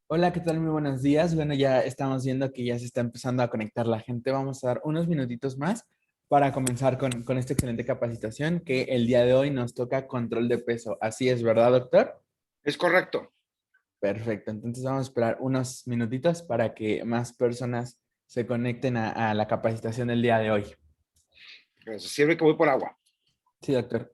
Hola, ¿qué tal? Muy buenos días. Bueno, ya estamos viendo que ya se está empezando a conectar la gente. Vamos a dar unos minutitos más para comenzar con esta excelente capacitación que el día de hoy nos toca control de peso. Así es, ¿verdad, doctor? Es correcto. Perfecto. Entonces vamos a esperar unos minutitos para que más personas se conecten a la capacitación del día de hoy. Gracias. Sirve que voy por agua. Sí, doctor.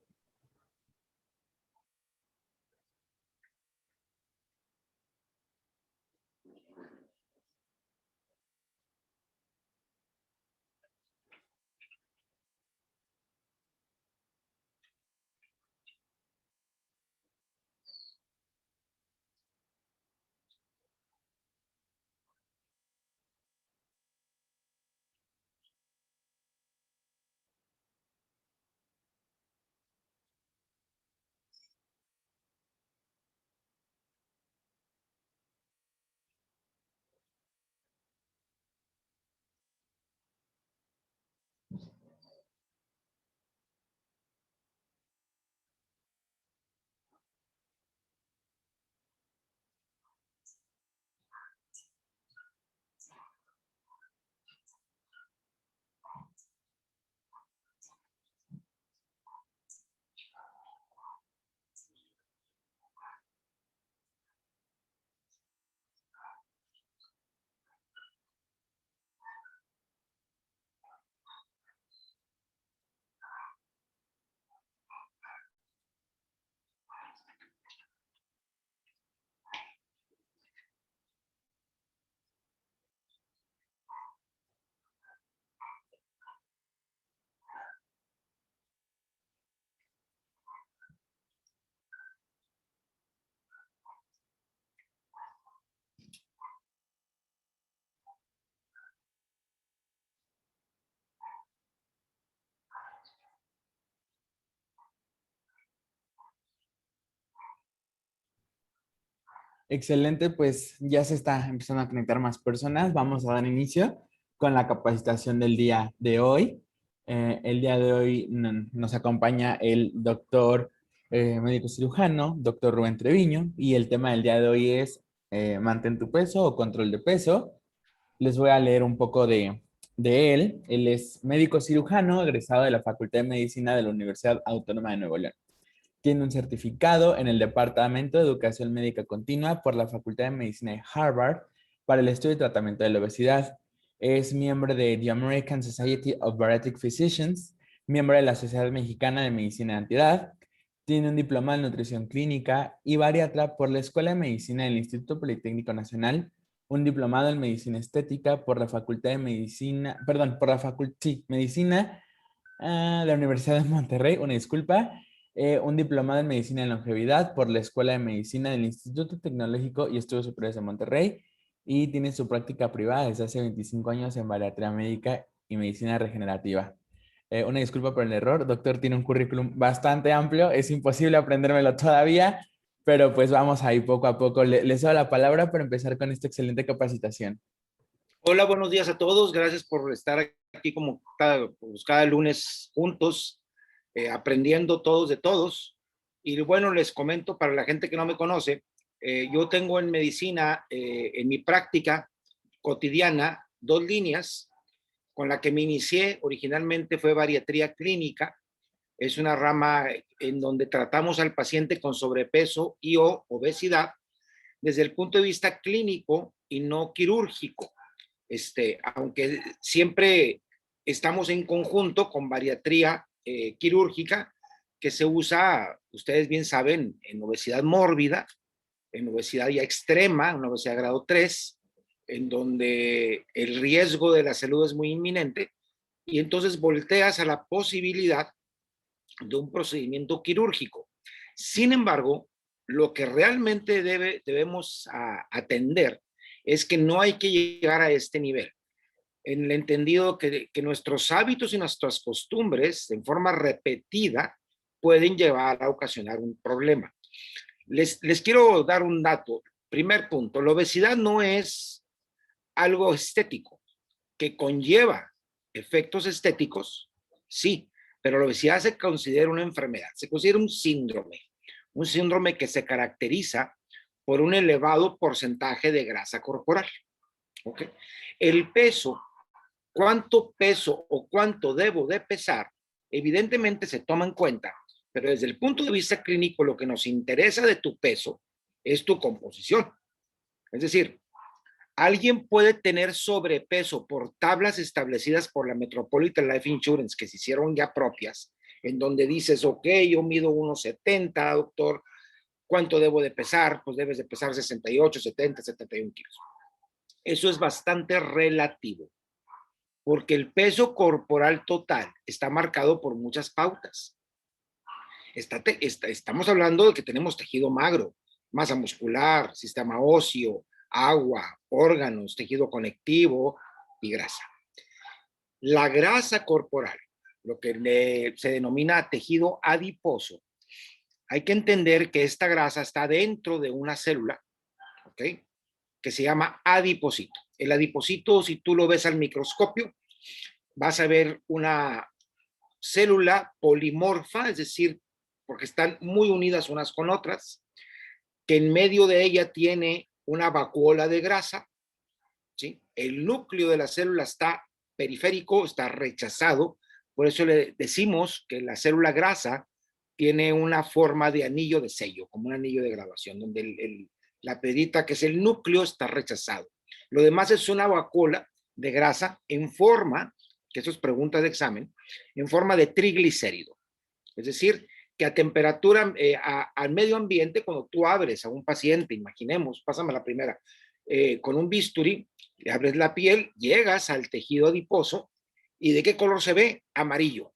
Excelente, pues ya se está empezando a conectar más personas. Vamos a dar inicio con la capacitación del día de hoy. El día de hoy nos acompaña el doctor médico cirujano, doctor Rubén Treviño, y el tema del día de hoy es mantén tu peso o control de peso. Les voy a leer un poco de él. Él es médico cirujano, egresado de la Facultad de Medicina de la Universidad Autónoma de Nuevo León. Tiene un certificado en el Departamento de Educación Médica Continua por la Facultad de Medicina de Harvard para el estudio y tratamiento de la obesidad. Es miembro de The American Society of Bariatric Physicians, miembro de la Sociedad Mexicana de Medicina de Antiedad. Tiene un diploma en nutrición clínica y bariatra por la Escuela de Medicina del Instituto Politécnico Nacional, un diplomado en medicina estética por la Facultad de Medicina, perdón, por la Facultad, sí, Medicina de la Universidad de Monterrey, una disculpa, un diplomado en medicina de longevidad por la Escuela de Medicina del Instituto Tecnológico y Estudios Superiores de Monterrey y tiene su práctica privada desde hace 25 años en bariatría médica y medicina regenerativa. Una disculpa por el error, doctor tiene un currículum bastante amplio, es imposible aprendérmelo todavía, pero pues vamos ahí poco a poco. Les doy la palabra para empezar con esta excelente capacitación. Hola, buenos días a todos. Gracias por estar aquí como cada lunes juntos, aprendiendo todos de todos. Y bueno, les comento para la gente que no me conoce, yo tengo en medicina, en mi práctica cotidiana, dos líneas. Con la que me inicié originalmente fue bariatría clínica. Es una rama en donde tratamos al paciente con sobrepeso y o obesidad desde el punto de vista clínico y no quirúrgico. Aunque siempre estamos en conjunto con bariatría quirúrgica, que se usa, ustedes bien saben, en obesidad mórbida, en obesidad ya extrema, una obesidad grado 3, en donde el riesgo de la salud es muy inminente, y entonces volteas a la posibilidad de un procedimiento quirúrgico. Sin embargo, lo que realmente debemos atender es que no hay que llegar a este nivel, en el entendido que nuestros hábitos y nuestras costumbres, en forma repetida, pueden llevar a ocasionar un problema. Les quiero dar un dato. Primer punto, la obesidad no es algo estético, que conlleva efectos estéticos, sí, pero la obesidad se considera una enfermedad, se considera un síndrome que se caracteriza por un elevado porcentaje de grasa corporal. ¿Ok? El peso, cuánto peso o cuánto debo de pesar, evidentemente se toma en cuenta, pero desde el punto de vista clínico lo que nos interesa de tu peso es tu composición. Es decir, alguien puede tener sobrepeso por tablas establecidas por la Metropolitan Life Insurance que se hicieron ya propias, en donde dices, ok, yo mido 1,70, doctor, ¿cuánto debo de pesar? Pues debes de pesar 68, 70, 71 kilos. Eso es bastante relativo, porque el peso corporal total está marcado por muchas pautas. Estamos hablando de que tenemos tejido magro, masa muscular, sistema óseo, agua, órganos, tejido conectivo y grasa. La grasa corporal, lo que se denomina tejido adiposo, hay que entender que esta grasa está dentro de una célula, ¿ok?, que se llama adiposito. El adiposito, si tú lo ves al microscopio, vas a ver una célula polimorfa, es decir, porque están muy unidas unas con otras, que en medio de ella tiene una vacuola de grasa, ¿sí? El núcleo de la célula está periférico, está rechazado, por eso le decimos que la célula grasa tiene una forma de anillo de sello, como un anillo de graduación, donde la pedrita, que es el núcleo, está rechazado. Lo demás es una vacuola de grasa en forma, que eso es pregunta de examen, en forma de triglicérido. Es decir, que a temperatura, al medio ambiente, cuando tú abres a un paciente, imaginemos, pásame la primera, con un bisturí, le abres la piel, llegas al tejido adiposo, ¿y de qué color se ve? Amarillo.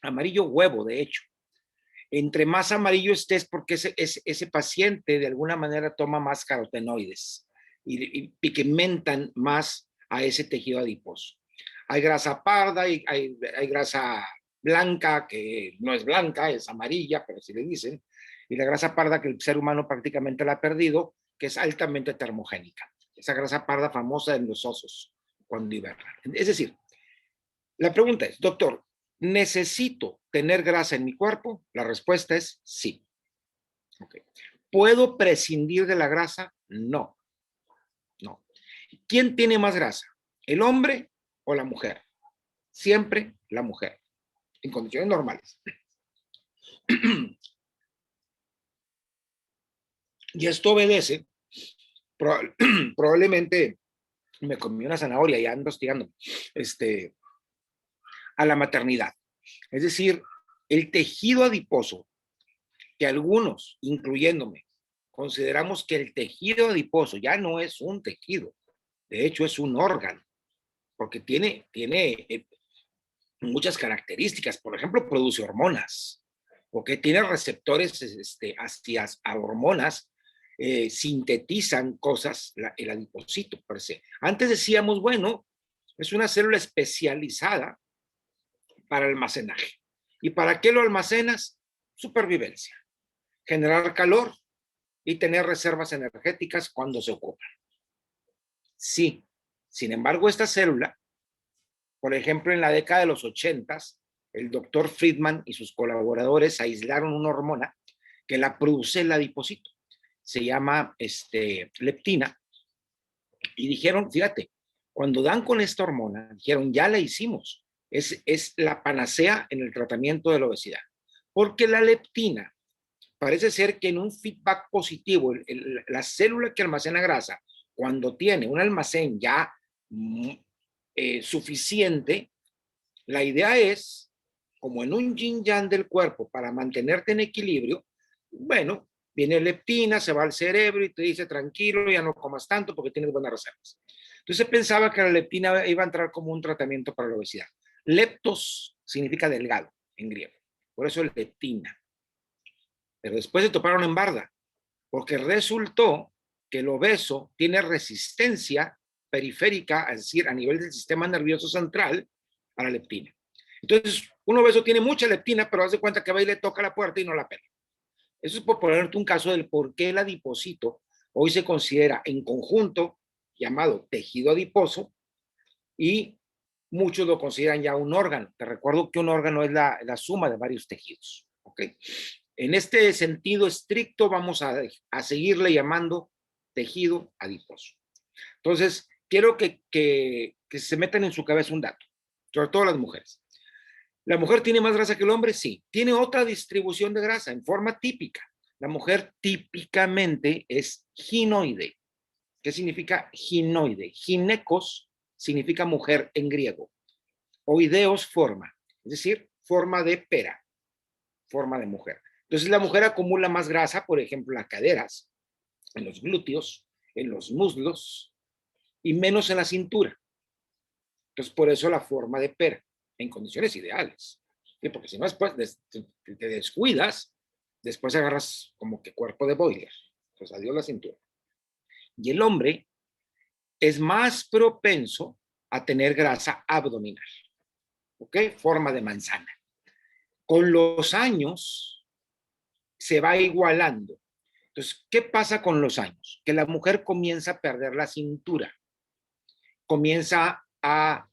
Amarillo huevo, de hecho. Entre más amarillo estés, porque ese paciente de alguna manera toma más carotenoides y pigmentan más a ese tejido adiposo. Hay grasa parda, hay grasa blanca, que no es blanca, es amarilla, pero así le dicen, y la grasa parda que el ser humano prácticamente la ha perdido, que es altamente termogénica. Esa grasa parda famosa en los osos cuando hibernan. Es decir, la pregunta es, doctor, ¿necesito tener grasa en mi cuerpo? La respuesta es sí. Okay. ¿Puedo prescindir de la grasa? No. No. ¿Quién tiene más grasa? ¿El hombre o la mujer? Siempre la mujer, en condiciones normales. Y esto obedece, probablemente me comí una zanahoria y ando hostigando, a la maternidad. Es decir, el tejido adiposo, que algunos, incluyéndome, consideramos que el tejido adiposo ya no es un tejido, de hecho es un órgano, porque tiene muchas características. Por ejemplo, produce hormonas, porque tiene receptores hacia hormonas, sintetizan cosas, el adipocito per se. Antes decíamos, bueno, es una célula especializada para almacenaje. ¿Y para qué lo almacenas? Supervivencia, generar calor y tener reservas energéticas cuando se ocupan. Sí, sin embargo, esta célula, por ejemplo, en la década de los 80s, el doctor Friedman y sus colaboradores aislaron una hormona que la produce el adipocito. Se llama leptina. Y dijeron, fíjate, cuando dan con esta hormona, dijeron, ya la hicimos. Es la panacea en el tratamiento de la obesidad. Porque la leptina parece ser que en un feedback positivo, la célula que almacena grasa, cuando tiene un almacén ya suficiente, la idea es, como en un yin yang del cuerpo, para mantenerte en equilibrio, bueno, viene leptina, se va al cerebro y te dice, tranquilo, ya no comas tanto porque tienes buenas reservas. Entonces pensaba que la leptina iba a entrar como un tratamiento para la obesidad. Leptos significa delgado en griego, por eso es leptina. Pero después se toparon en barda, porque resultó que el obeso tiene resistencia periférica, es decir, a nivel del sistema nervioso central, a la leptina. Entonces, un obeso tiene mucha leptina, pero haz de cuenta que va y le toca la puerta y no la pela. Eso es por ponerte un caso del por qué el adipocito hoy se considera en conjunto llamado tejido adiposo y muchos lo consideran ya un órgano. Te recuerdo que un órgano es la suma de varios tejidos. ¿Ok? En este sentido estricto vamos a seguirle llamando tejido adiposo. Entonces, quiero que se metan en su cabeza un dato, sobre todo las mujeres. ¿La mujer tiene más grasa que el hombre? Sí. Tiene otra distribución de grasa en forma típica. La mujer típicamente es ginoide. ¿Qué significa ginoide? Ginecos significa mujer en griego. Oideos forma, es decir, forma de pera, forma de mujer. Entonces la mujer acumula más grasa, por ejemplo, en las caderas, en los glúteos, en los muslos y menos en la cintura. Entonces por eso la forma de pera, en condiciones ideales. ¿Sí? Porque si no después te descuidas, después agarras como que cuerpo de boiler. Pues adiós la cintura. Y el hombre es más propenso a tener grasa abdominal. ¿Ok? Forma de manzana. Con los años se va igualando. Entonces, ¿qué pasa con los años? Que la mujer comienza a perder la cintura. Comienza a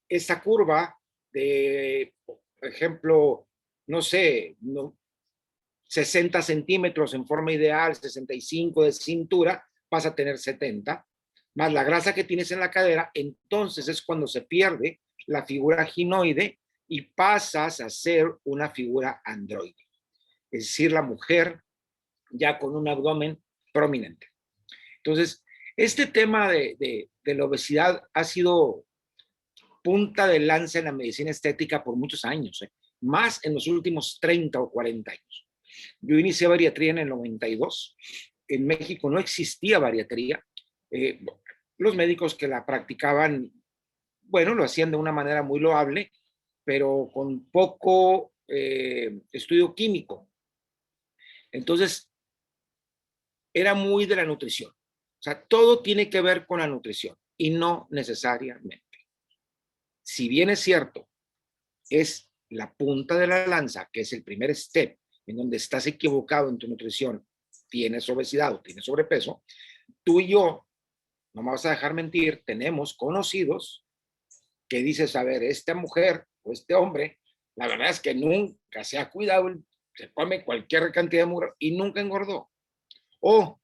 esa curva de, por ejemplo, no sé, 60 centímetros en forma ideal, 65 de cintura, vas a tener 70, más la grasa que tienes en la cadera, entonces es cuando se pierde la figura ginoide y pasas a ser una figura androide. Es decir, la mujer ya con un abdomen prominente. Entonces, este tema de la obesidad ha sido punta de lanza en la medicina estética por muchos años, más en los últimos 30 o 40 años. Yo inicié bariatría en el 92. En México no existía bariatría. Los médicos que la practicaban, bueno, lo hacían de una manera muy loable, pero con poco estudio químico. Entonces, era muy de la nutrición. O sea, todo tiene que ver con la nutrición y no necesariamente. Si bien es cierto, es la punta de la lanza, que es el primer step en donde estás equivocado en tu nutrición, tienes obesidad o tienes sobrepeso, tú y yo, no me vas a dejar mentir, tenemos conocidos que dices, a ver, esta mujer o este hombre, la verdad es que nunca se ha cuidado, se come cualquier cantidad de mugre y nunca engordó. O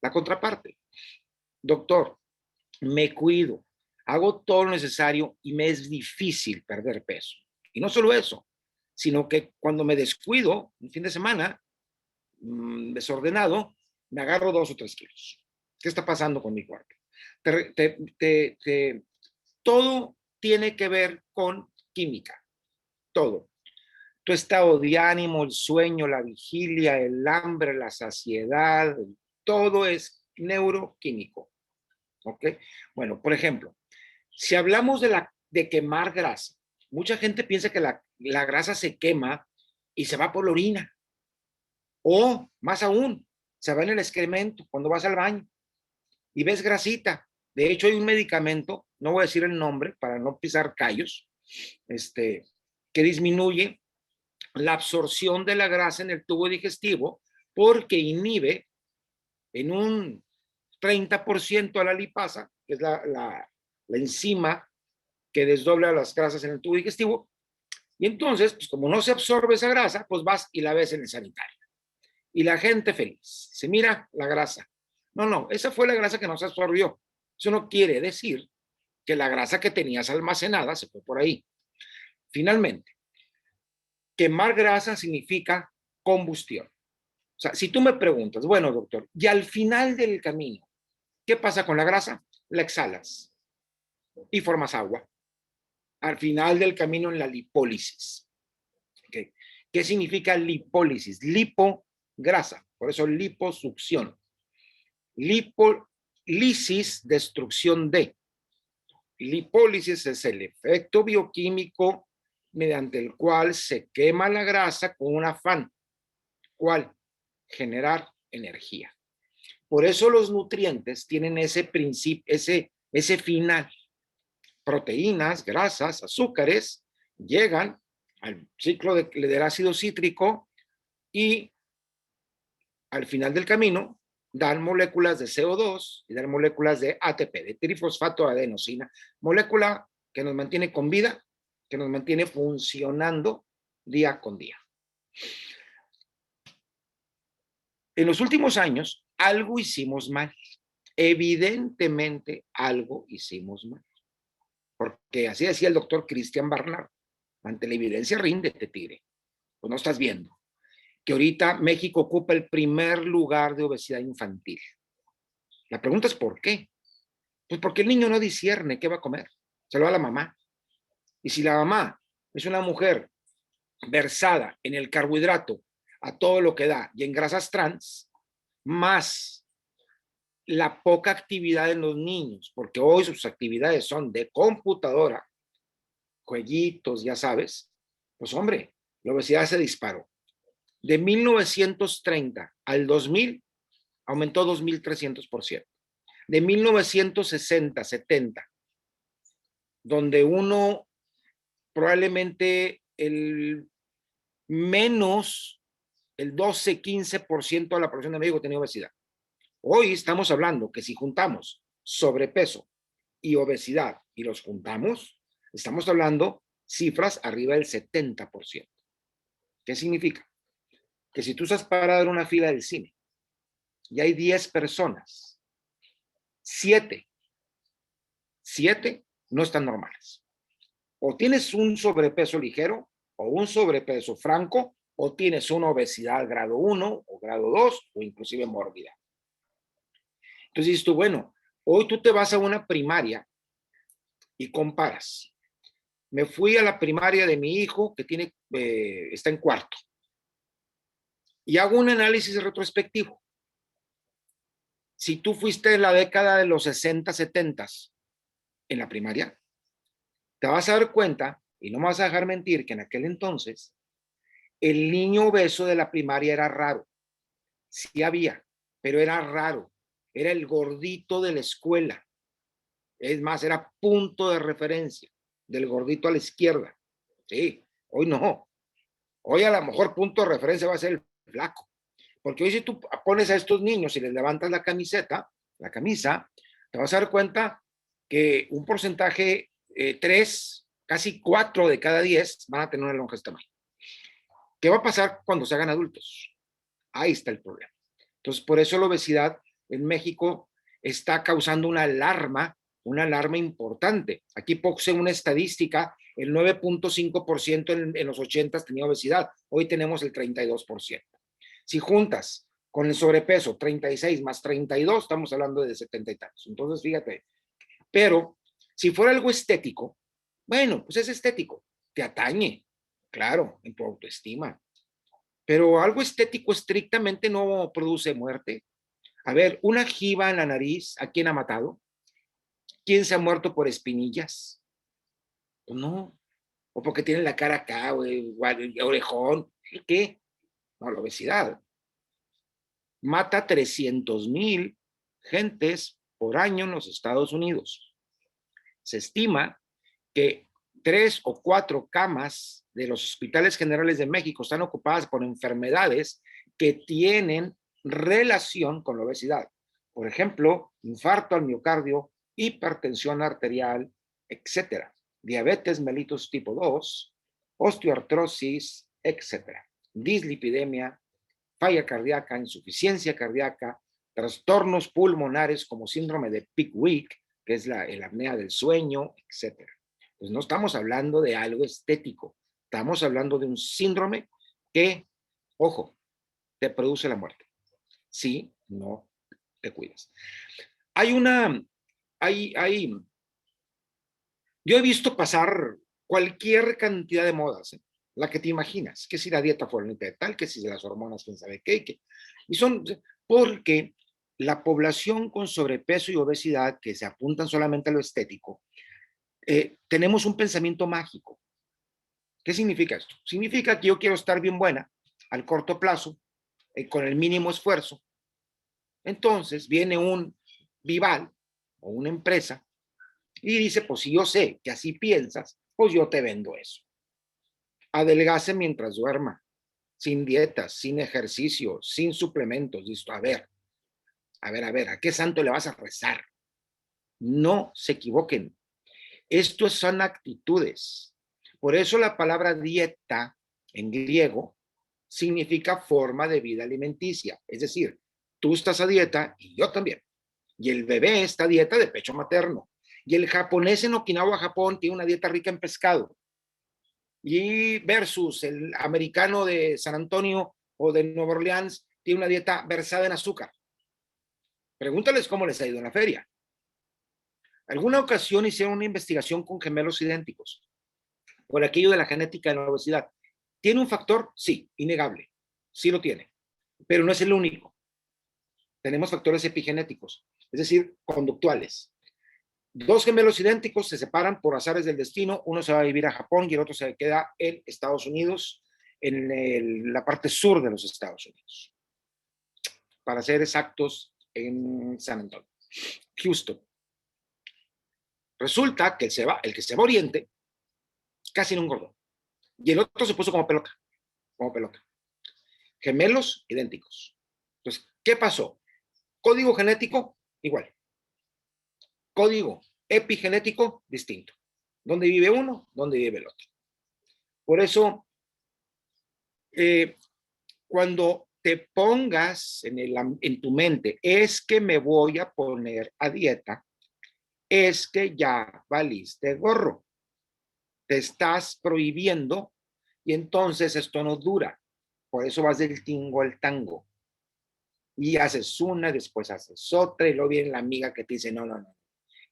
la contraparte, doctor, me cuido, hago todo lo necesario y me es difícil perder peso. Y no solo eso, sino que cuando me descuido un fin de semana, desordenado, me agarro 2 o 3 kilos. ¿Qué está pasando con mi cuerpo? Todo tiene que ver con química, todo. Tu estado de ánimo, el sueño, la vigilia, el hambre, la saciedad, todo es neuroquímico. ¿Ok? Bueno, por ejemplo, si hablamos de quemar grasa, mucha gente piensa que la grasa se quema y se va por la orina. O, más aún, se va en el excremento cuando vas al baño y ves grasita. De hecho, hay un medicamento, no voy a decir el nombre para no pisar callos, que disminuye la absorción de la grasa en el tubo digestivo porque inhibe en un 30% a la lipasa, que es la enzima que desdobla las grasas en el tubo digestivo. Y entonces, pues como no se absorbe esa grasa, pues vas y la ves en el sanitario. Y la gente feliz. Se mira la grasa. No, esa fue la grasa que no se absorbió. Eso no quiere decir que la grasa que tenías almacenada se fue por ahí. Finalmente, quemar grasa significa combustión. O sea, si tú me preguntas, bueno, doctor, y al final del camino, ¿qué pasa con la grasa? La exhalas y formas agua. Al final del camino en la lipólisis. ¿Okay? ¿Qué significa lipólisis? Lipo, grasa, por eso liposucción. Lipólisis, destrucción de. Lipólisis es el efecto bioquímico mediante el cual se quema la grasa con un afán. ¿Cuál? Generar energía. Por eso los nutrientes tienen ese principio, ese final. Proteínas, grasas, azúcares, llegan al ciclo del ácido cítrico y al final del camino dan moléculas de CO2 y dan moléculas de ATP, de trifosfato de adenosina, molécula que nos mantiene con vida, que nos mantiene funcionando día con día. En los últimos años, algo hicimos mal. Evidentemente, algo hicimos mal. Porque así decía el doctor Cristian Barnard, ante la evidencia ríndete, tigre. Pues no estás viendo que ahorita México ocupa el primer lugar de obesidad infantil. La pregunta es ¿por qué? Pues porque el niño no discierne qué va a comer, se lo da a la mamá. Y si la mamá es una mujer versada en el carbohidrato a todo lo que da y en grasas trans, más la poca actividad en los niños, porque hoy sus actividades son de computadora, jueguitos, ya sabes, pues hombre, la obesidad se disparó. De 1930 al 2000 aumentó 2.300%. De 1960, 70, donde uno probablemente el 12, 15% de la población de México tenía obesidad. Hoy estamos hablando que si juntamos sobrepeso y obesidad y los juntamos, estamos hablando cifras arriba del 70%. ¿Qué significa? Que si tú estás parado en una fila del cine y hay 10 personas, 7 no están normales. O tienes un sobrepeso ligero o un sobrepeso franco o tienes una obesidad grado 1 o grado 2 o inclusive mórbida. Entonces dices tú, bueno, hoy tú te vas a una primaria y comparas. Me fui a la primaria de mi hijo que está en cuarto y hago un análisis retrospectivo. Si tú fuiste en la década de los 60, 70 en la primaria, te vas a dar cuenta, y no me vas a dejar mentir, que en aquel entonces el niño obeso de la primaria era raro. Sí había, pero era raro. Era el gordito de la escuela. Es más, era punto de referencia del gordito a la izquierda. Sí, hoy no. Hoy a lo mejor punto de referencia va a ser el flaco. Porque hoy si tú pones a estos niños y les levantas la camisa, te vas a dar cuenta que un porcentaje 3, casi 4 de cada 10 van a tener una lonja de este tamaño. ¿Qué va a pasar cuando se hagan adultos? Ahí está el problema. Entonces, por eso la obesidad en México está causando una alarma importante. Aquí puse una estadística, el 9.5% en los 80 tenía obesidad, hoy tenemos el 32%. Si juntas con el sobrepeso 36 más 32, estamos hablando de 70 y tantos. Entonces, fíjate, pero si fuera algo estético, bueno, pues es estético, te atañe, claro, en tu autoestima. Pero algo estético estrictamente no produce muerte. A ver, una jiba en la nariz, ¿a quién ha matado? ¿Quién se ha muerto por espinillas? Pues no. O porque tiene la cara acá, o el orejón. ¿Qué? No, la obesidad. Mata 300,000 gentes por año en los Estados Unidos. Se estima que 3 o 4 camas de los hospitales generales de México están ocupadas por enfermedades que tienen relación con la obesidad. Por ejemplo, infarto al miocardio, hipertensión arterial, etcétera. Diabetes mellitus tipo 2, osteoartrosis, etcétera. Dislipidemia, falla cardíaca, insuficiencia cardíaca, trastornos pulmonares como síndrome de Pickwick, que es el apnea del sueño, etcétera. Pues no estamos hablando de algo estético, estamos hablando de un síndrome que, ojo, te produce la muerte. Si no te cuidas. Yo he visto pasar cualquier cantidad de modas, la que te imaginas, que si la dieta fulanita de tal, que si las hormonas, quién sabe qué, y son porque la población con sobrepeso y obesidad que se apuntan solamente a lo estético, tenemos un pensamiento mágico. ¿Qué significa esto? Significa que yo quiero estar bien buena al corto plazo, con el mínimo esfuerzo. Entonces viene un Vival o una empresa y dice, pues si yo sé que así piensas, pues yo te vendo eso. Adelgace mientras duerma, sin dietas, sin ejercicio, sin suplementos. Listo, a ver, ¿a qué santo le vas a rezar? No se equivoquen. Estos son actitudes. Por eso la palabra dieta en griego significa forma de vida alimenticia. Es decir, tú estás a dieta y yo también. Y el bebé está a dieta de pecho materno. Y el japonés en Okinawa, Japón, tiene una dieta rica en pescado. Y versus el americano de San Antonio o de Nueva Orleans, tiene una dieta versada en azúcar. Pregúntales cómo les ha ido en la feria. Alguna ocasión hicieron una investigación con gemelos idénticos por aquello de la genética de la obesidad. ¿Tiene un factor? Sí, innegable. Sí lo tiene, pero no es el único. Tenemos factores epigenéticos, es decir, conductuales. Dos gemelos idénticos se separan por azares del destino. Uno se va a vivir a Japón y el otro se queda en Estados Unidos, en la parte sur de los Estados Unidos. Para ser exactos, en San Antonio, Houston. Resulta que el que se va a Oriente casi no engordó. Y el otro se puso como pelota. Como pelota. Gemelos idénticos. Entonces, ¿qué pasó? Código genético, igual. Código epigenético, distinto. ¿Dónde vive uno? ¿Dónde vive el otro? Por eso, cuando te pongas en tu mente, es que me voy a poner a dieta, es que ya valiste gorro. Te estás prohibiendo y entonces esto no dura. Por eso vas del tingo al tango. Y haces una, después haces otra, y luego viene la amiga que te dice, no, no, no,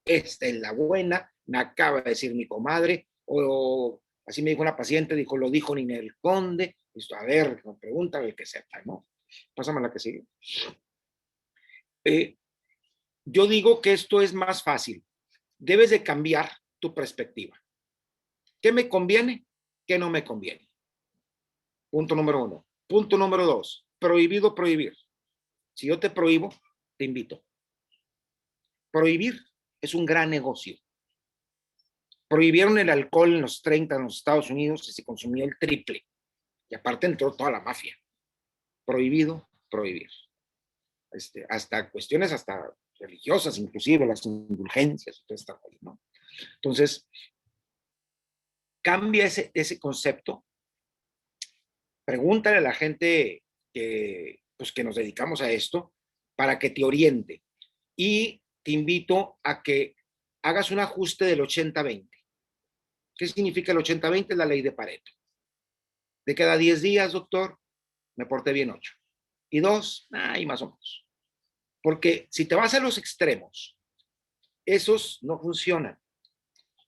esta es la buena, me acaba de decir mi comadre, o así me dijo una paciente, dijo, lo dijo Ninel Conde. Esto, a ver, me pregunta el que sepa, ¿no? Pásame la que sigue. Yo digo que esto es más fácil. Debes de cambiar tu perspectiva. ¿Qué me conviene? ¿Qué no me conviene? Punto número 1. Punto número 2. Prohibido prohibir. Si yo te prohíbo, te invito. Prohibir es un gran negocio. Prohibieron el alcohol en los 30 en los Estados Unidos y se consumía el triple. Y aparte entró toda la mafia. Prohibido prohibir. Hasta cuestiones hasta religiosas, inclusive las indulgencias, ¿no? Entonces, cambia ese concepto. Pregúntale a la gente que nos dedicamos a esto para que te oriente. Y te invito a que hagas un ajuste del 80-20. ¿Qué significa el 80-20? Es la ley de Pareto. De cada 10 días, doctor, me porté bien 8. Y 2, y más o menos. Porque si te vas a los extremos, esos no funcionan.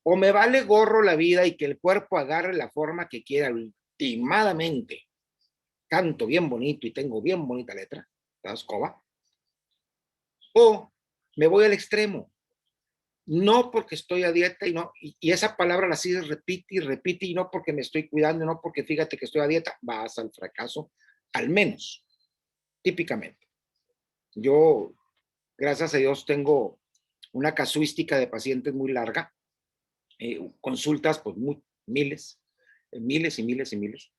O me vale gorro la vida y que el cuerpo agarre la forma que quiera ultimadamente. Canto bien bonito y tengo bien bonita letra, la escoba. O me voy al extremo. No porque estoy a dieta y esa palabra la sigues repite y repite, y no porque me estoy cuidando, no porque fíjate que estoy a dieta, vas al fracaso, al menos, típicamente. Yo, gracias a Dios, tengo una casuística de pacientes muy larga, consultas, pues miles, miles y miles y miles,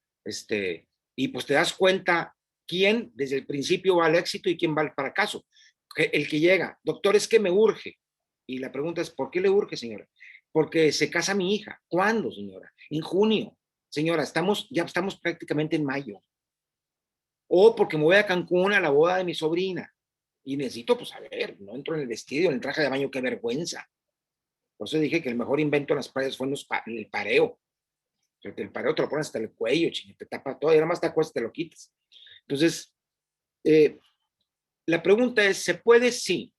y pues te das cuenta quién desde el principio va al éxito y quién va al fracaso. El que llega, doctor, es que me urge. Y la pregunta es, ¿por qué le urge, señora? Porque se casa mi hija. ¿Cuándo, señora? En junio. Señora, ya estamos prácticamente en mayo. O porque me voy a Cancún a la boda de mi sobrina. Y necesito, pues a ver, no entro en el vestido, en el traje de baño, qué vergüenza. Por eso dije que el mejor invento en las playas fue el pareo. El pareo te lo pones hasta el cuello, te tapa todo y nada más te acuestas, te lo quitas. Entonces, la pregunta es, ¿se puede? Sí.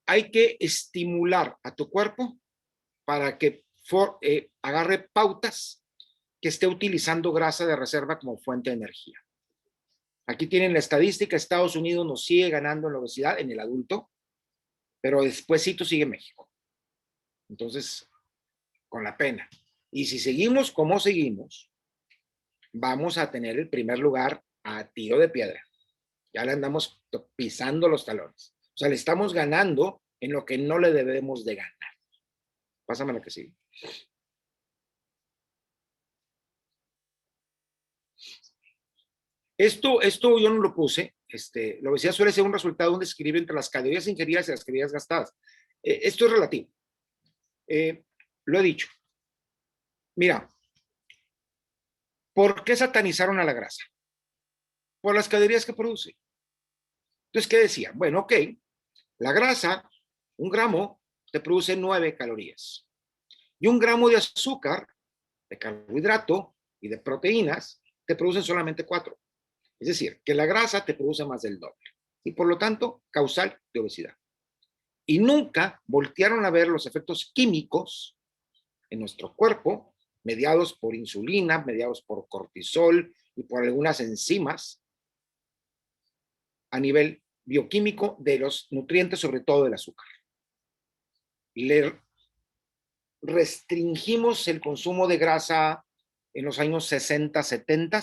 Hay que estimular a tu cuerpo para que agarre pautas que esté utilizando grasa de reserva como fuente de energía. Aquí tienen la estadística, Estados Unidos nos sigue ganando en la obesidad en el adulto, pero despuésito sigue México. Entonces, con la pena. Y si seguimos como seguimos, vamos a tener el primer lugar a tiro de piedra. Ya le andamos pisando los talones. O sea, le estamos ganando en lo que no le debemos de ganar. Pásame la que sigue. Esto yo no lo puse. La obesidad suele ser un resultado de un desequilibrio entre las calorías ingeridas y las calorías gastadas. Esto es relativo. Lo he dicho. Mira, ¿Por qué satanizaron a la grasa? Por las calorías que produce. Entonces, ¿qué decían? Bueno, ok, la grasa, 1 gramo, te produce 9 calorías. Y 1 gramo de azúcar, de carbohidrato y de proteínas, te producen solamente 4. Es decir, que la grasa te produce más del doble. Y por lo tanto, causal de obesidad. Y nunca voltearon a ver los efectos químicos en nuestro cuerpo, mediados por insulina, mediados por cortisol y por algunas enzimas a nivel bioquímico de los nutrientes, sobre todo del azúcar. Le restringimos el consumo de grasa en los años 60, 70.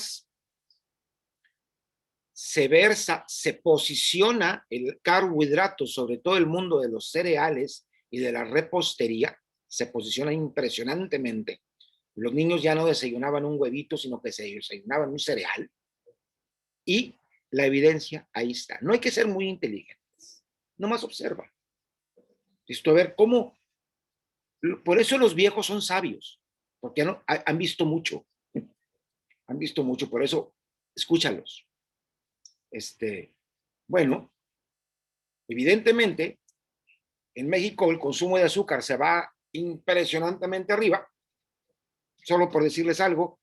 Se posiciona el carbohidrato, sobre todo el mundo de los cereales y de la repostería, se posiciona impresionantemente. Los niños ya no desayunaban un huevito, sino que se desayunaban un cereal. Y la evidencia ahí está. No hay que ser muy inteligentes. Nomás observa. Esto, a ver cómo. Por eso los viejos son sabios, porque han visto mucho. Han visto mucho, por eso escúchalos. Bueno, evidentemente, en México el consumo de azúcar se va impresionantemente arriba. Solo por decirles algo,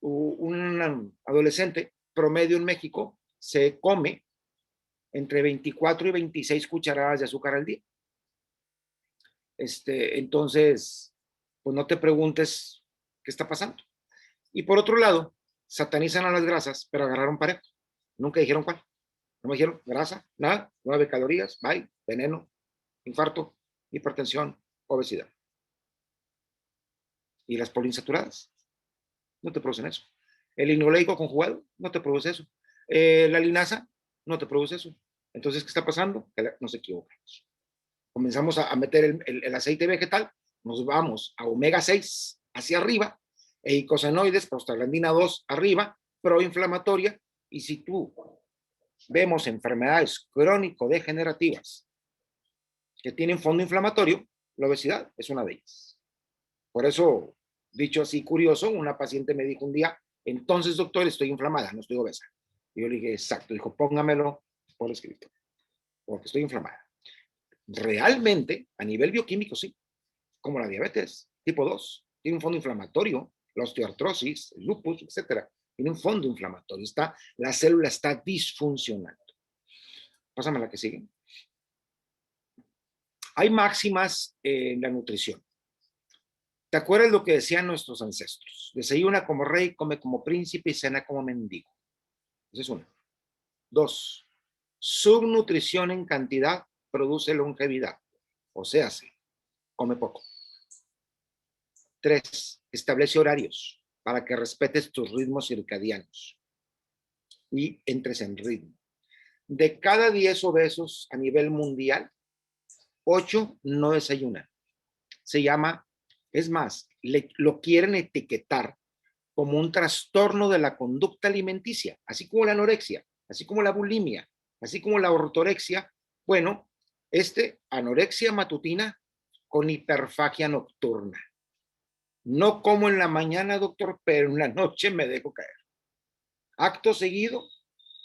un adolescente promedio en México se come entre 24 y 26 cucharadas de azúcar al día. Entonces, pues no te preguntes qué está pasando. Y por otro lado, satanizan a las grasas, pero agarraron parejo. Nunca dijeron cuál. No me dijeron grasa, nada, 9 calorías, bye, veneno, infarto, hipertensión, obesidad. Y las poliinsaturadas no te producen eso. El linoleico conjugado no te produce eso. La linaza no te produce eso. Entonces, ¿qué está pasando? Que nos equivocamos. Comenzamos a meter el aceite vegetal, nos vamos a omega 6 hacia arriba, eicosanoides, prostaglandina 2 arriba, proinflamatoria, y si tú vemos enfermedades crónico-degenerativas que tienen fondo inflamatorio, la obesidad es una de ellas. Por eso, dicho así curioso, una paciente me dijo un día, entonces doctor, estoy inflamada, no estoy obesa. Y yo le dije, exacto, dijo, póngamelo por escrito, porque estoy inflamada. Realmente, a nivel bioquímico, sí, como la diabetes tipo 2, tiene un fondo inflamatorio, la osteoartrosis, el lupus, etcétera, tiene un fondo inflamatorio, la célula está disfuncionando. Pásame la que sigue. Hay máximas en la nutrición. ¿Te acuerdas lo que decían nuestros ancestros? Desayuna como rey, come como príncipe y cena como mendigo. Esa es una. 2, subnutrición en cantidad produce longevidad. O sea, come poco. 3, establece horarios para que respetes tus ritmos circadianos y entres en ritmo. De cada 10 obesos a nivel mundial, 8 no desayunan. Se llama, es más, lo quieren etiquetar como un trastorno de la conducta alimenticia, así como la anorexia, así como la bulimia, así como la ortorexia. Bueno, anorexia matutina con hiperfagia nocturna. No como en la mañana, doctor, pero en la noche me dejo caer. Acto seguido,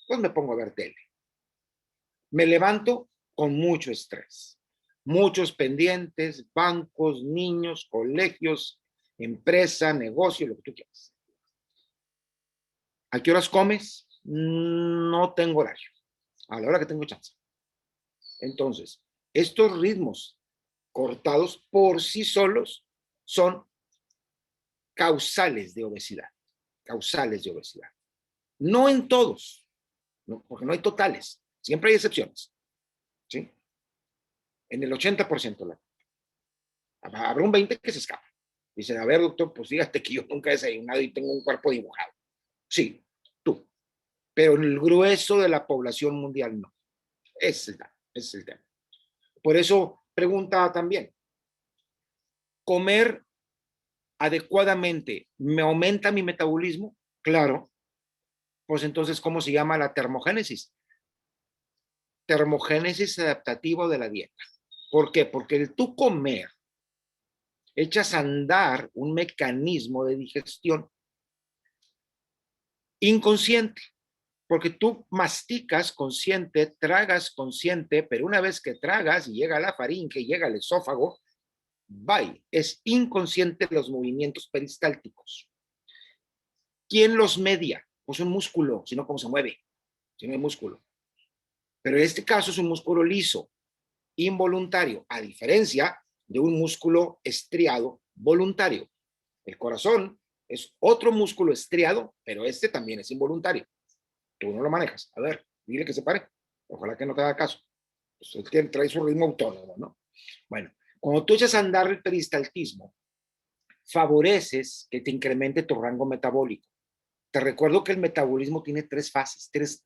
pues me pongo a ver tele. Me levanto con mucho estrés, muchos pendientes, bancos, niños, colegios, empresa, negocio, lo que tú quieras. ¿A qué horas comes? No tengo horario, a la hora que tengo chance. Entonces, estos ritmos cortados por sí solos son causales de obesidad, causales de obesidad. No en todos, ¿no? Porque no hay totales, siempre hay excepciones, ¿sí? En el 80% habrá un 20% que se escapa. Dice, a ver, doctor, pues fíjate que yo nunca he desayunado y tengo un cuerpo dibujado. Sí, tú. Pero el grueso de la población mundial no. Ese es el tema. Por eso pregunta también, ¿comer adecuadamente me aumenta mi metabolismo? Claro. Pues entonces, ¿cómo se llama la termogénesis? Termogénesis adaptativa de la dieta. ¿Por qué? Porque el tú comer echas a andar un mecanismo de digestión inconsciente, porque tú masticas consciente, tragas consciente, pero una vez que tragas y llega a la faringe, y llega al esófago, bye, es inconsciente los movimientos peristálticos. ¿Quién los media? Pues un músculo, si no, ¿cómo se mueve? Si no hay músculo. Pero en este caso es un músculo liso, involuntario, a diferencia de un músculo estriado voluntario. El corazón es otro músculo estriado, pero este también es involuntario. Tú no lo manejas. A ver, dile que se pare. Ojalá que no te haga caso. Pues él trae su ritmo autónomo, ¿no? Bueno, cuando tú echas a andar el peristaltismo, favoreces que te incremente tu rango metabólico. Te recuerdo que el metabolismo tiene tres fases, tres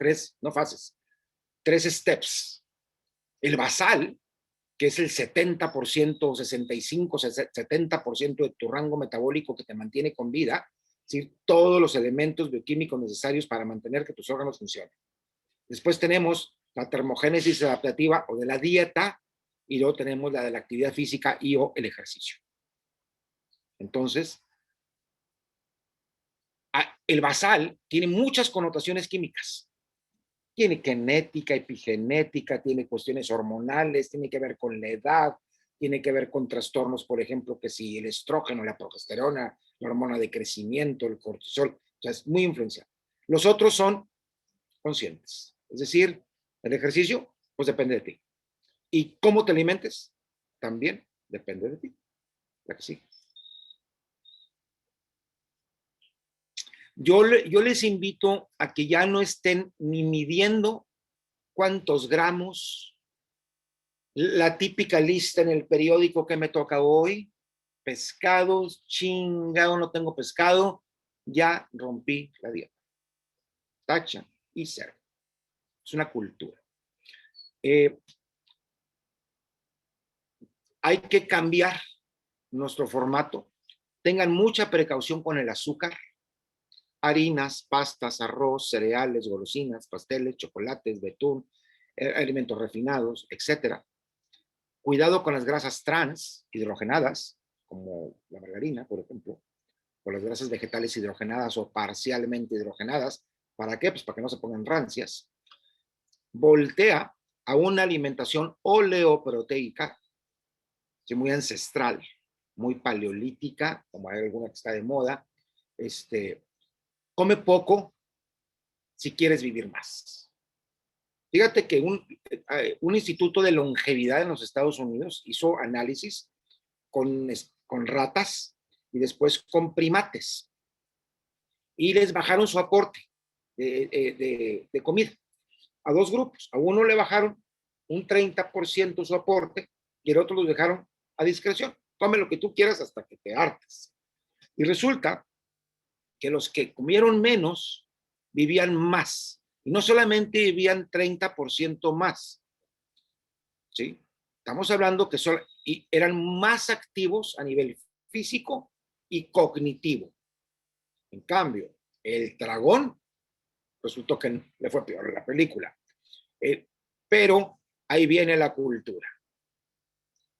steps. El basal, que es el 70%, 65, 70% de tu rango metabólico que te mantiene con vida, es decir, todos los elementos bioquímicos necesarios para mantener que tus órganos funcionen. Después tenemos la termogénesis adaptativa o de la dieta, y luego tenemos la de la actividad física y o el ejercicio. Entonces, el basal tiene muchas connotaciones químicas. Tiene genética, epigenética, tiene cuestiones hormonales, tiene que ver con la edad, tiene que ver con trastornos, por ejemplo, que si el estrógeno, la progesterona, la hormona de crecimiento, el cortisol, o sea, es muy influenciado. Los otros son conscientes, es decir, el ejercicio, pues depende de ti. Y cómo te alimentes, también depende de ti. La que sí. Yo les invito a que ya no estén ni midiendo cuántos gramos, la típica lista en el periódico que me toca hoy, pescados, chingado, no tengo pescado, ya rompí la dieta. Tacha y cero. Es una cultura. Hay que cambiar nuestro formato. Tengan mucha precaución con el azúcar. Harinas, pastas, arroz, cereales, golosinas, pasteles, chocolates, betún, alimentos refinados, etc. Cuidado con las grasas trans hidrogenadas, como la margarina, por ejemplo, o las grasas vegetales hidrogenadas o parcialmente hidrogenadas. ¿Para qué? Pues para que no se pongan rancias. Voltea a una alimentación oleoproteica, muy ancestral, muy paleolítica, como hay alguna que está de moda. Come poco si quieres vivir más. Fíjate que un instituto de longevidad en los Estados Unidos hizo análisis con ratas y después con primates y les bajaron su aporte de comida a dos grupos. A uno le bajaron un 30% su aporte y el otro los dejaron a discreción. Come lo que tú quieras hasta que te hartes. Y resulta que los que comieron menos vivían más. Y no solamente vivían 30% más. ¿Sí? Estamos hablando que eran más activos a nivel físico y cognitivo. En cambio, el dragón resultó que le fue peor en la película. Pero ahí viene la cultura.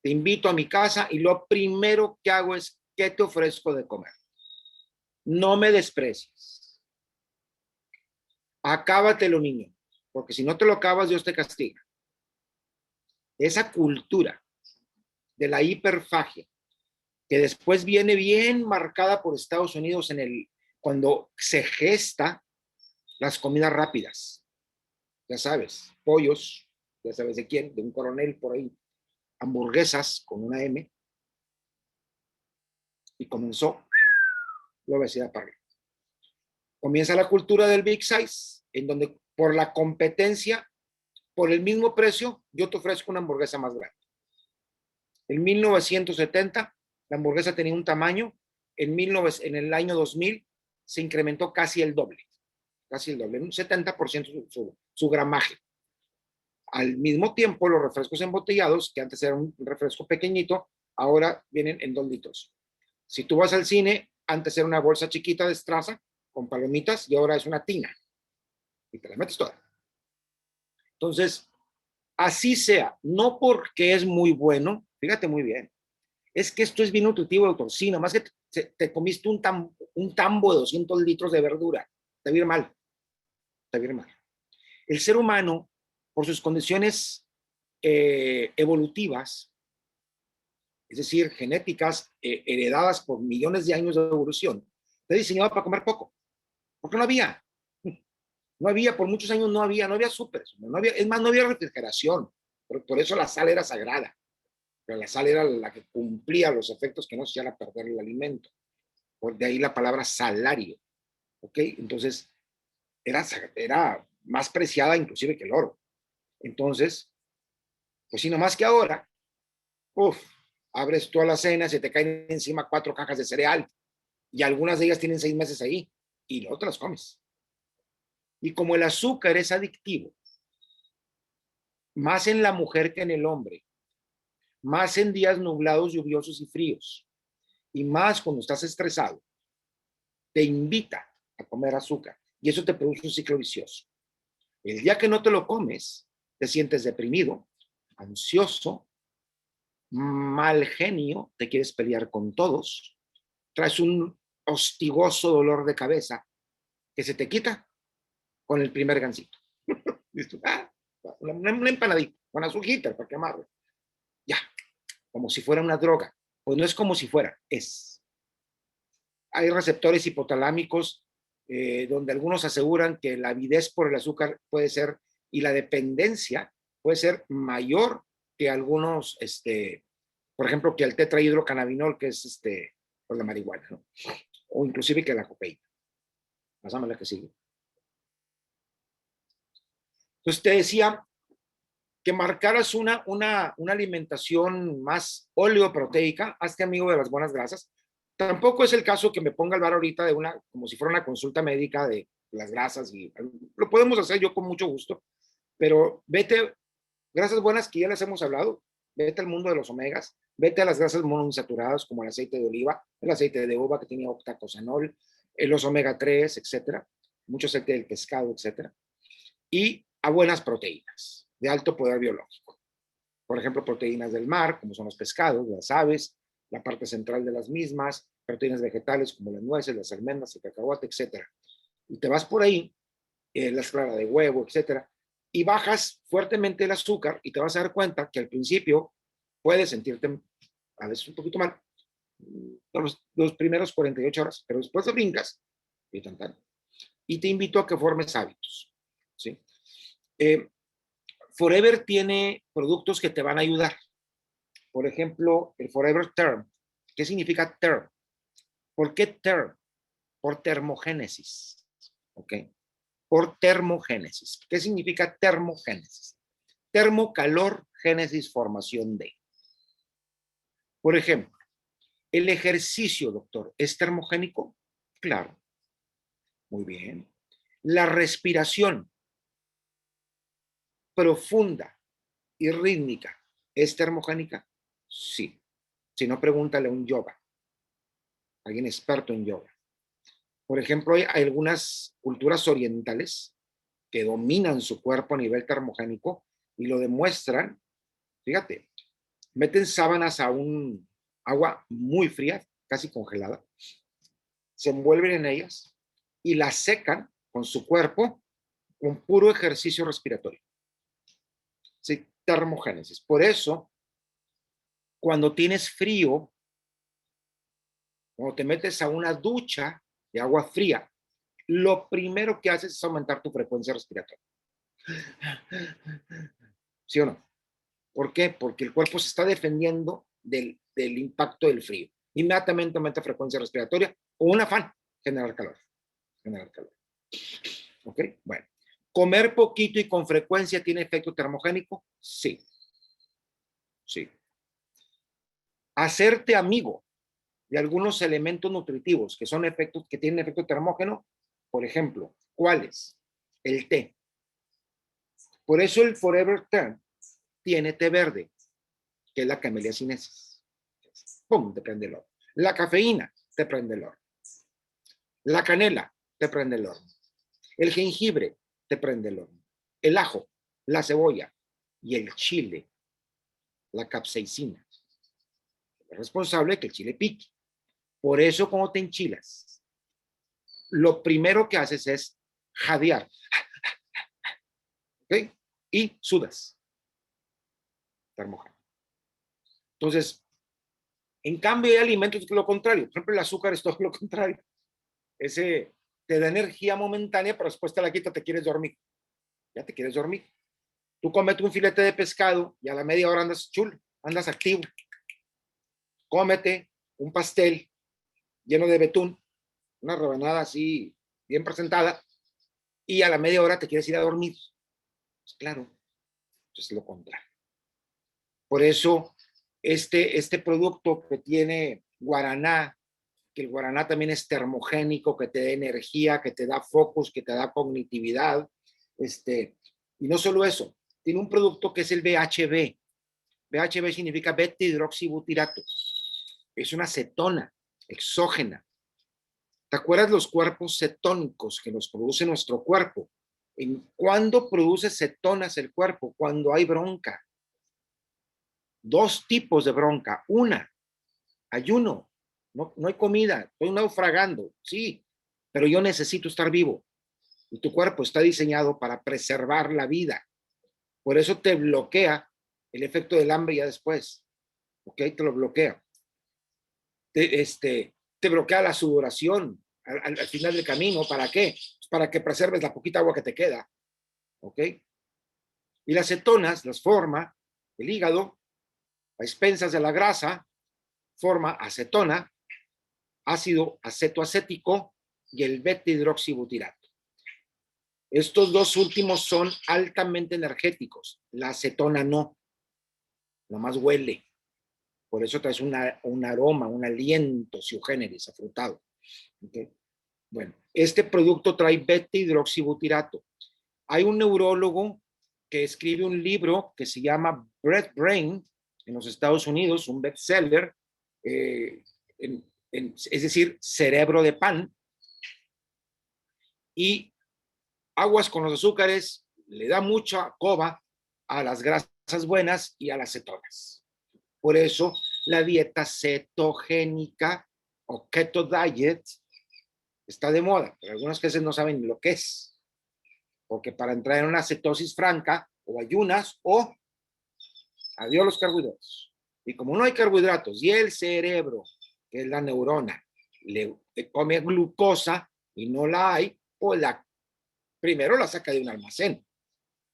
Te invito a mi casa y lo primero que hago es, ¿qué te ofrezco de comer? No me desprecies. Acábatelo, niño, porque si no te lo acabas, Dios te castiga. Esa cultura de la hiperfagia, que después viene bien marcada por Estados Unidos cuando se gesta las comidas rápidas. Ya sabes, pollos, ya sabes de quién, de un coronel por ahí, hamburguesas con una M, y comenzó la obesidad para arriba. Comienza la cultura del big size, en donde por la competencia, por el mismo precio, yo te ofrezco una hamburguesa más grande. En 1970, la hamburguesa tenía un tamaño, en el año 2000 se incrementó casi el doble, en un 70% su gramaje. Al mismo tiempo, los refrescos embotellados, que antes era un refresco pequeñito, ahora vienen en 2 litros. Si tú vas al cine, antes era una bolsa chiquita de Straza con palomitas y ahora es una tina. Y te la metes toda. Entonces, así sea, no porque es muy bueno, fíjate muy bien, es que esto es bien nutritivo, doctor. Sí, nomás que te comiste un tambo de 200 litros de verdura. te va a ir mal, te va a ir mal. El ser humano, por sus condiciones evolutivas, es decir, genéticas heredadas por millones de años de evolución, está diseñado para comer poco, porque no había. No había, por muchos años no había súper, no había, es más, no había refrigeración, por eso la sal era sagrada, pero la sal era la que cumplía los efectos que no se hiciera perder el alimento, de ahí la palabra salario, ¿ok? Entonces, era más preciada inclusive que el oro. Entonces, pues sí, no más que ahora, uf, abres tú a la cena, se te caen encima 4 cajas de cereal, y algunas de ellas tienen 6 meses ahí, y luego te las comes. Y como el azúcar es adictivo, más en la mujer que en el hombre, más en días nublados, lluviosos y fríos, y más cuando estás estresado, te invita a comer azúcar, y eso te produce un ciclo vicioso. El día que no te lo comes, te sientes deprimido, ansioso, mal genio, te quieres pelear con todos, traes un hostigoso dolor de cabeza que se te quita con el primer gansito. ¿Listo? Una empanadita con azúcar para que amarre. Ya, como si fuera una droga. Pues no es como si fuera, es. Hay receptores hipotalámicos donde algunos aseguran que la avidez por el azúcar puede ser, y la dependencia puede ser mayor que algunos, por ejemplo, que el tetrahidrocannabinol, que es por la marihuana, ¿no? O inclusive que la cocaína. Pásame la que sigue. Entonces te decía que marcaras una alimentación más oleoproteica, hazte amigo de las buenas grasas. Tampoco es el caso que me ponga al bar ahorita de como si fuera una consulta médica de las grasas, y lo podemos hacer yo con mucho gusto, pero vete, grasas buenas que ya les hemos hablado, vete al mundo de los omegas, vete a las grasas monoinsaturadas como el aceite de oliva, el aceite de uva que tiene octacosanol, los omega 3, etcétera, mucho aceite del pescado, etcétera, y a buenas proteínas de alto poder biológico. Por ejemplo, proteínas del mar, como son los pescados, las aves, la parte central de las mismas, proteínas vegetales como las nueces, las almendras, el cacahuate, etcétera. Y te vas por ahí, la clara de huevo, etcétera, y bajas fuertemente el azúcar y te vas a dar cuenta que al principio puedes sentirte a veces un poquito mal los primeros 48 horas, pero después te brincas y tan, tan. Y te invito a que formes hábitos, ¿sí? Forever tiene productos que te van a ayudar. Por ejemplo, el Forever Term. ¿Qué significa term? ¿Por qué term? Por termogénesis. ¿Ok? Por termogénesis. ¿Qué significa termogénesis? Termo, calor, génesis, formación de. Por ejemplo, el ejercicio, doctor, ¿es termogénico? Claro. Muy bien. La respiración profunda y rítmica, ¿es termogénica? Sí. Si no, pregúntale a un yoga, alguien experto en yoga. Por ejemplo, hay algunas culturas orientales que dominan su cuerpo a nivel termogénico y lo demuestran. Fíjate, meten sábanas a un agua muy fría, casi congelada, se envuelven en ellas y las secan con su cuerpo con puro ejercicio respiratorio. Sí, termogénesis. Por eso, cuando tienes frío, cuando te metes a una ducha de agua fría, lo primero que haces es aumentar tu frecuencia respiratoria. ¿Sí o no? ¿Por qué? Porque el cuerpo se está defendiendo del impacto del frío. Inmediatamente aumenta frecuencia respiratoria o un afán, generar calor. Generar calor. ¿Ok? Bueno. ¿Comer poquito y con frecuencia tiene efecto termogénico? Sí. Sí. Hacerte amigo de algunos elementos nutritivos que son efectos, que tienen efecto termógeno, por ejemplo, ¿cuáles? El té. Por eso el Forever Term tiene té verde, que es la Camellia sinensis. ¡Pum! Te prende el horno. La cafeína te prende el horno. La canela te prende el horno. El jengibre te prende el horno. El ajo, la cebolla y el chile, la capsaicina, es responsable de que el chile pique. Por eso, cuando te enchilas, lo primero que haces es jadear. ¿Ok? Y sudas. Estar mojado. Entonces, en cambio hay alimentos que es lo contrario. Por ejemplo, el azúcar es todo lo contrario. Ese te da energía momentánea, pero después te la quita, te quieres dormir. Ya te quieres dormir. Tú cómete un filete de pescado y a la media hora andas chulo, andas activo. Cómete un pastel lleno de betún, una rebanada así bien presentada, y a la media hora te quieres ir a dormir. Pues claro, es lo contrario. Por eso, este producto que tiene guaraná, que el guaraná también es termogénico, que te da energía, que te da focus, que te da cognitividad, y no solo eso, tiene un producto que es el BHB. BHB significa beta-hidroxibutirato. Es una cetona exógena. ¿Te acuerdas los cuerpos cetónicos que nos produce nuestro cuerpo? ¿Cuándo produce cetonas el cuerpo? Cuando hay bronca. Dos tipos de bronca. Una, ayuno. No hay comida. Estoy naufragando. Sí, pero yo necesito estar vivo. Y tu cuerpo está diseñado para preservar la vida. Por eso te bloquea el efecto del hambre ya después. ¿Ok? Te lo bloquea. Te bloquea la sudoración al final del camino. ¿Para qué? Pues para que preserves la poquita agua que te queda. ¿Ok? Y las cetonas las forma el hígado a expensas de la grasa, forma acetona, ácido acetoacético y el beta-hidroxibutirato. Estos dos últimos son altamente energéticos. La acetona no, nomás huele. Por eso traes un aroma, un aliento, sui generis, afrutado. ¿Okay? Bueno, este producto trae beta-hidroxibutirato. Hay un neurólogo que escribe un libro que se llama Bread Brain en los Estados Unidos, un bestseller, es decir, cerebro de pan. Y aguas con los azúcares, le da mucha coba a las grasas buenas y a las cetonas. Por eso la dieta cetogénica o keto diet está de moda, pero algunas veces no saben lo que es, porque para entrar en una cetosis franca o ayunas o adiós los carbohidratos. Y como no hay carbohidratos y el cerebro, que es la neurona, le come glucosa y no la hay, pues primero la saca de un almacén.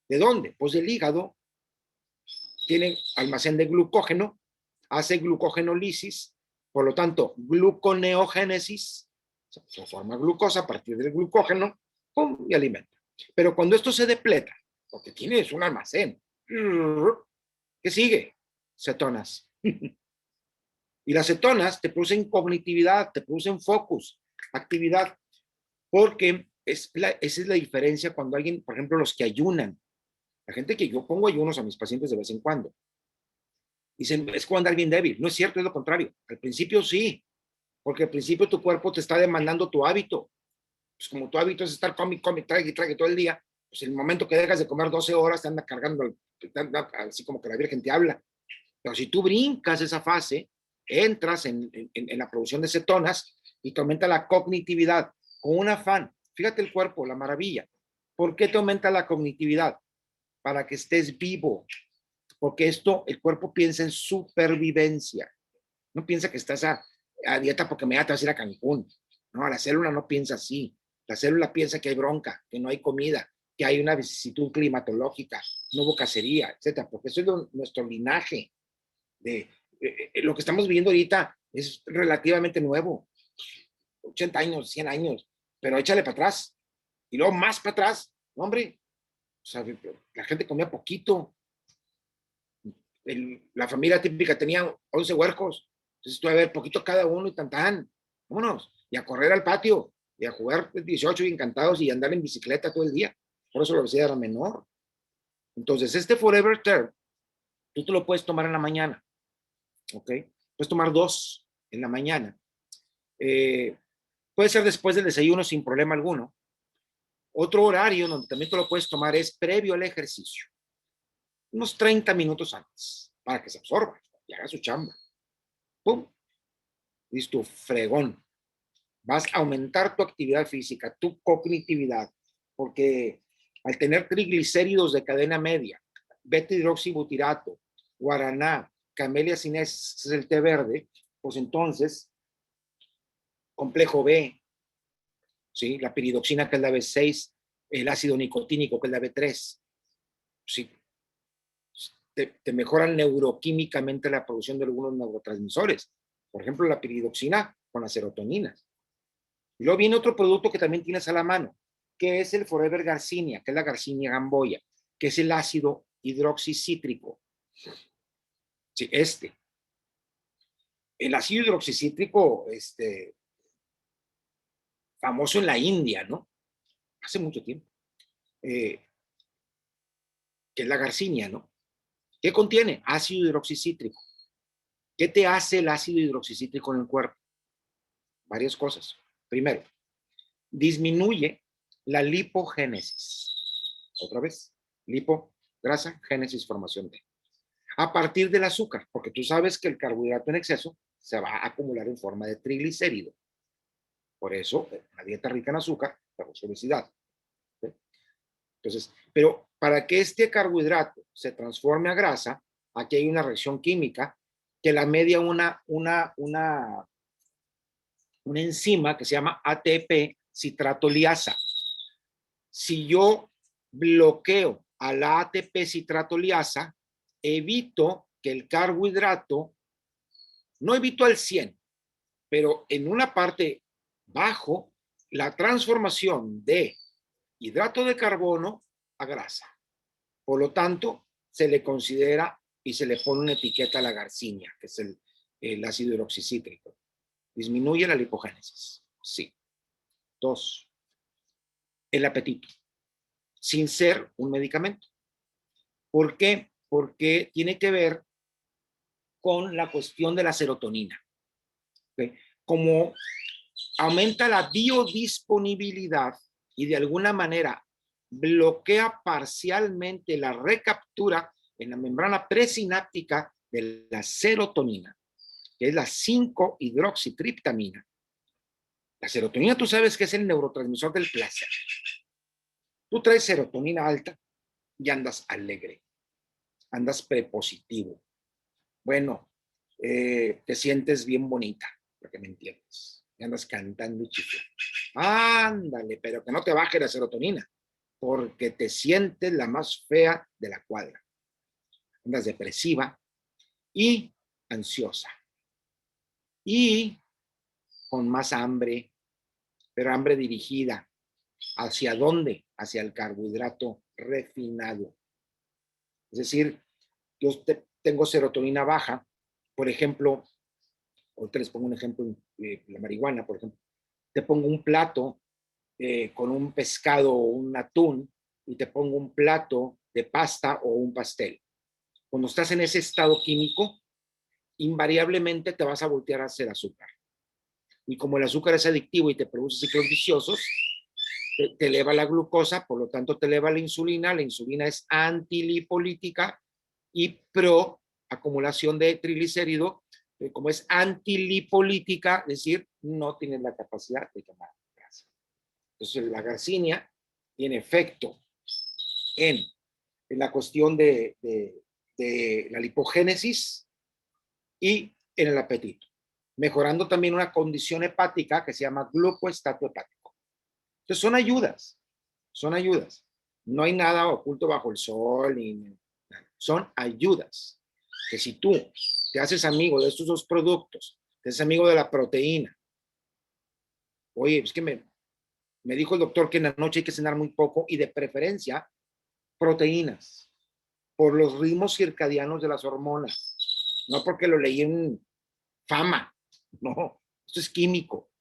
¿De dónde? Pues del hígado. Tiene almacén de glucógeno, hace glucogenolisis, por lo tanto, gluconeogénesis, se forma glucosa a partir del glucógeno, ¡pum!, y alimenta. Pero cuando esto se depleta, porque tienes un almacén, ¿qué sigue? Cetonas. Y las cetonas te producen cognitividad, te producen focus, actividad, porque esa es la diferencia cuando alguien, por ejemplo, los que ayunan, la gente que yo pongo ayunos a mis pacientes de vez en cuando, dicen, es cuando alguien débil. No es cierto, es lo contrario. Al principio sí, porque al principio tu cuerpo te está demandando tu hábito. Pues como tu hábito es estar come, trague todo el día, pues el momento que dejas de comer 12 horas te anda cargando, así como que la Virgen te habla. Pero si tú brincas esa fase, entras en la producción de cetonas y te aumenta la cognitividad con un afán. Fíjate el cuerpo, la maravilla. ¿Por qué te aumenta la cognitividad? Para que estés vivo. Porque el cuerpo piensa en supervivencia. No piensa que estás a dieta porque me vas a ir a Cancún. No, la célula no piensa así. La célula piensa que hay bronca, que no hay comida, que hay una vicisitud climatológica, no hubo cacería, etcétera. Porque eso es nuestro linaje. Lo que estamos viviendo ahorita es relativamente nuevo. 80 años, 100 años. Pero échale para atrás. Y luego más para atrás. No, hombre. O sea, la gente comía poquito. La familia típica tenía 11 huercos, entonces tú a ver poquito cada uno y tan, vámonos, y a correr al patio, y a jugar 18 y encantados y andar en bicicleta todo el día, por eso la obesidad era menor. Entonces este Forever Term, tú te lo puedes tomar en la mañana, ¿ok? Puedes tomar 2 en la mañana, puede ser después del desayuno sin problema alguno. Otro horario donde también te lo puedes tomar es previo al ejercicio, unos 30 minutos antes, para que se absorba y haga su chamba. ¡Pum! Listo, fregón. Vas a aumentar tu actividad física, tu cognitividad. porque al tener triglicéridos de cadena media, beta-hidroxibutirato, guaraná, camellia sinensis, es el té verde, pues entonces, complejo B, ¿sí? La piridoxina, que es la B6, el ácido nicotínico, que es la B3, ¿sí? Te mejoran neuroquímicamente la producción de algunos neurotransmisores. Por ejemplo, la piridoxina con la serotonina. Y luego viene otro producto que también tienes a la mano, que es el Forever Garcinia, que es la Garcinia gamboya, que es el ácido hidroxicítrico. Sí, el ácido hidroxicítrico, famoso en la India, ¿no? Hace mucho tiempo. Que es la Garcinia, ¿no? ¿Qué contiene? Ácido hidroxicítrico. ¿Qué te hace el ácido hidroxicítrico en el cuerpo? Varias cosas. Primero, disminuye la lipogénesis. Otra vez, lipo, grasa, génesis, formación de. A partir del azúcar, porque tú sabes que el carbohidrato en exceso se va a acumular en forma de triglicérido. Por eso, una dieta rica en azúcar produce obesidad. ¿Sí? Entonces, pero para que este carbohidrato se transforme a grasa, aquí hay una reacción química que la media una enzima que se llama ATP citratoliasa. Si yo bloqueo a la ATP citratoliasa, evito que el carbohidrato, no evito al 100, pero en una parte bajo la transformación de hidrato de carbono a grasa. Por lo tanto, se le considera y se le pone una etiqueta a la garcinia, que es el ácido hidroxicítrico. Disminuye la lipogénesis. Sí. 2. El apetito, sin ser un medicamento. ¿Por qué? Porque tiene que ver con la cuestión de la serotonina. ¿Okay? Como aumenta la biodisponibilidad y de alguna manera bloquea parcialmente la recaptura en la membrana presináptica de la serotonina, que es la 5-hidroxitriptamina. La serotonina, tú sabes que es el neurotransmisor del placer. Tú traes serotonina alta y andas alegre, andas prepositivo. Bueno, te sientes bien bonita, para que me entiendas. Y andas cantando y chiflando. Ándale, pero que no te baje la serotonina, porque te sientes la más fea de la cuadra. Andas depresiva y ansiosa. Y con más hambre, pero hambre dirigida. ¿Hacia dónde? Hacia el carbohidrato refinado. Es decir, yo tengo serotonina baja, por ejemplo, ahorita les pongo un ejemplo, la marihuana, por ejemplo. Te pongo un plato con un pescado o un atún y te pongo un plato de pasta o un pastel. Cuando estás en ese estado químico, invariablemente te vas a voltear a hacer azúcar. Y como el azúcar es adictivo y te produce ciclos viciosos, te eleva la glucosa, por lo tanto te eleva la insulina. La insulina es antilipolítica y pro acumulación de triglicérido. Como es antilipolítica, es decir, no tienes la capacidad de quemar grasa. Entonces la garcinia tiene efecto en la cuestión de la lipogénesis y en el apetito, mejorando también una condición hepática que se llama glucoestato hepático. Entonces son ayudas, son ayudas. No hay nada oculto bajo el sol, son ayudas. Que si tú te haces amigo de estos dos productos, te haces amigo de la proteína, oye, es que me dijo el doctor que en la noche hay que cenar muy poco y de preferencia proteínas, por los ritmos circadianos de las hormonas, no porque lo leí en Fama, no, esto es químico,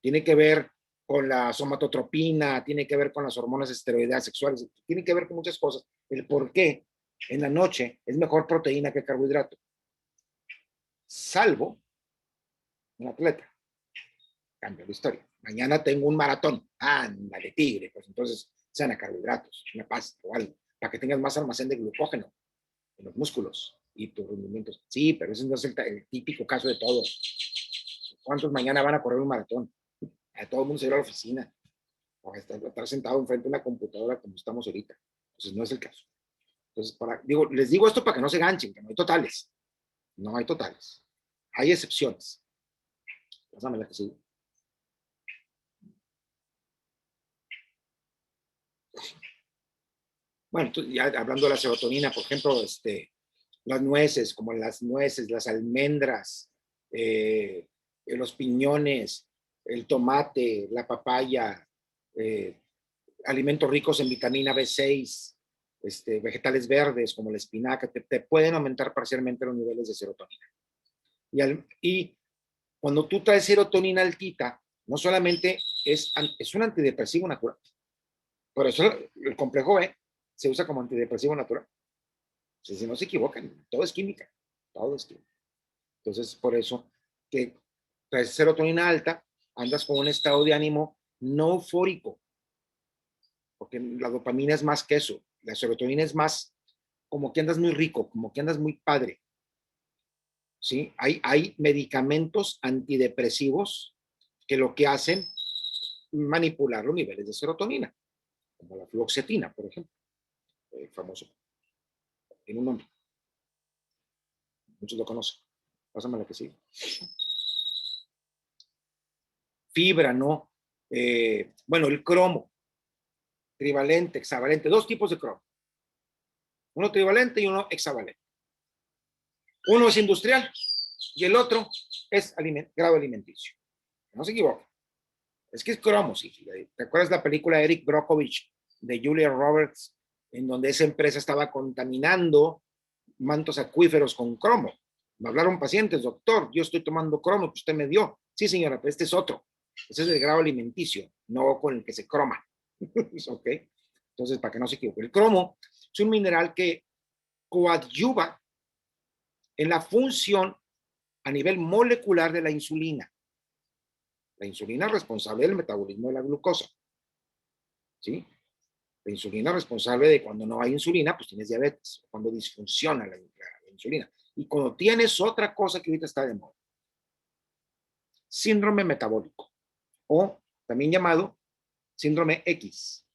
tiene que ver con la somatotropina, tiene que ver con las hormonas esteroideas sexuales, tiene que ver con muchas cosas. El por qué en la noche es mejor proteína que carbohidrato, salvo un atleta. Cambio la historia. Mañana tengo un maratón, ándale tigre, pues entonces cena carbohidratos, una pasta o algo, para que tengas más almacén de glucógeno en los músculos y tus rendimientos. Sí, pero ese no es el típico caso de todos. ¿Cuántos mañana van a correr un maratón? A todo el mundo se va a la oficina. o estar sentado enfrente de una computadora como estamos ahorita. Entonces no es el caso. Entonces, les digo esto para que no se ganchen, que no hay totales. No hay totales. Hay excepciones. Pásame la que sigue. Bueno, entonces, ya hablando de la serotonina, por ejemplo, las nueces, como las nueces, las almendras, los piñones, el tomate, la papaya, alimentos ricos en vitamina B6, vegetales verdes como la espinaca, te pueden aumentar parcialmente los niveles de serotonina. Y cuando tú traes serotonina altita, no solamente es un antidepresivo natural, por eso el complejo B se usa como antidepresivo natural. Si no se equivocan, todo es química, todo es química. Entonces, por eso que traes serotonina alta, andas con un estado de ánimo no eufórico, porque la dopamina es más que eso, la serotonina es más como que andas muy rico, como que andas muy padre. ¿Sí? Hay medicamentos antidepresivos que lo que hacen manipular los niveles de serotonina, como la fluoxetina, por ejemplo, famoso. Tiene un nombre. Muchos lo conocen. Pásame la que sigue. Fibra, ¿no? Bueno, el cromo, trivalente, hexavalente, dos tipos de cromo. Uno trivalente y uno hexavalente. Uno es industrial y el otro es grado alimenticio. No se equivoquen. Es que es cromo, sí. ¿Te acuerdas de la película de Eric Brockovich de Julia Roberts, en donde esa empresa estaba contaminando mantos acuíferos con cromo? Me hablaron pacientes, doctor, yo estoy tomando cromo que usted me dio. Sí, señora, pero este es otro. Ese es el grado alimenticio, no con el que se croma. ¿Ok? Entonces, para que no se equivoque. El cromo es un mineral que coadyuva en la función a nivel molecular de la insulina. La insulina es responsable del metabolismo de la glucosa. ¿Sí? La insulina es responsable de cuando no hay insulina, pues tienes diabetes, cuando disfunciona la insulina. Y cuando tienes otra cosa que ahorita está de moda, síndrome metabólico, o también llamado síndrome X.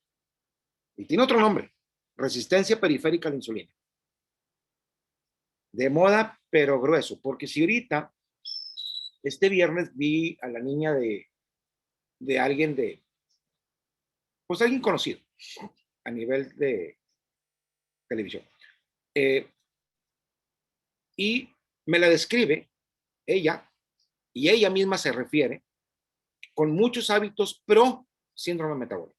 Y tiene otro nombre, resistencia periférica a la insulina. De moda, pero grueso, porque si ahorita, este viernes vi a la niña de alguien pues alguien conocido a nivel de televisión. Y me la describe ella, y ella misma se refiere con muchos hábitos pro síndrome metabólico.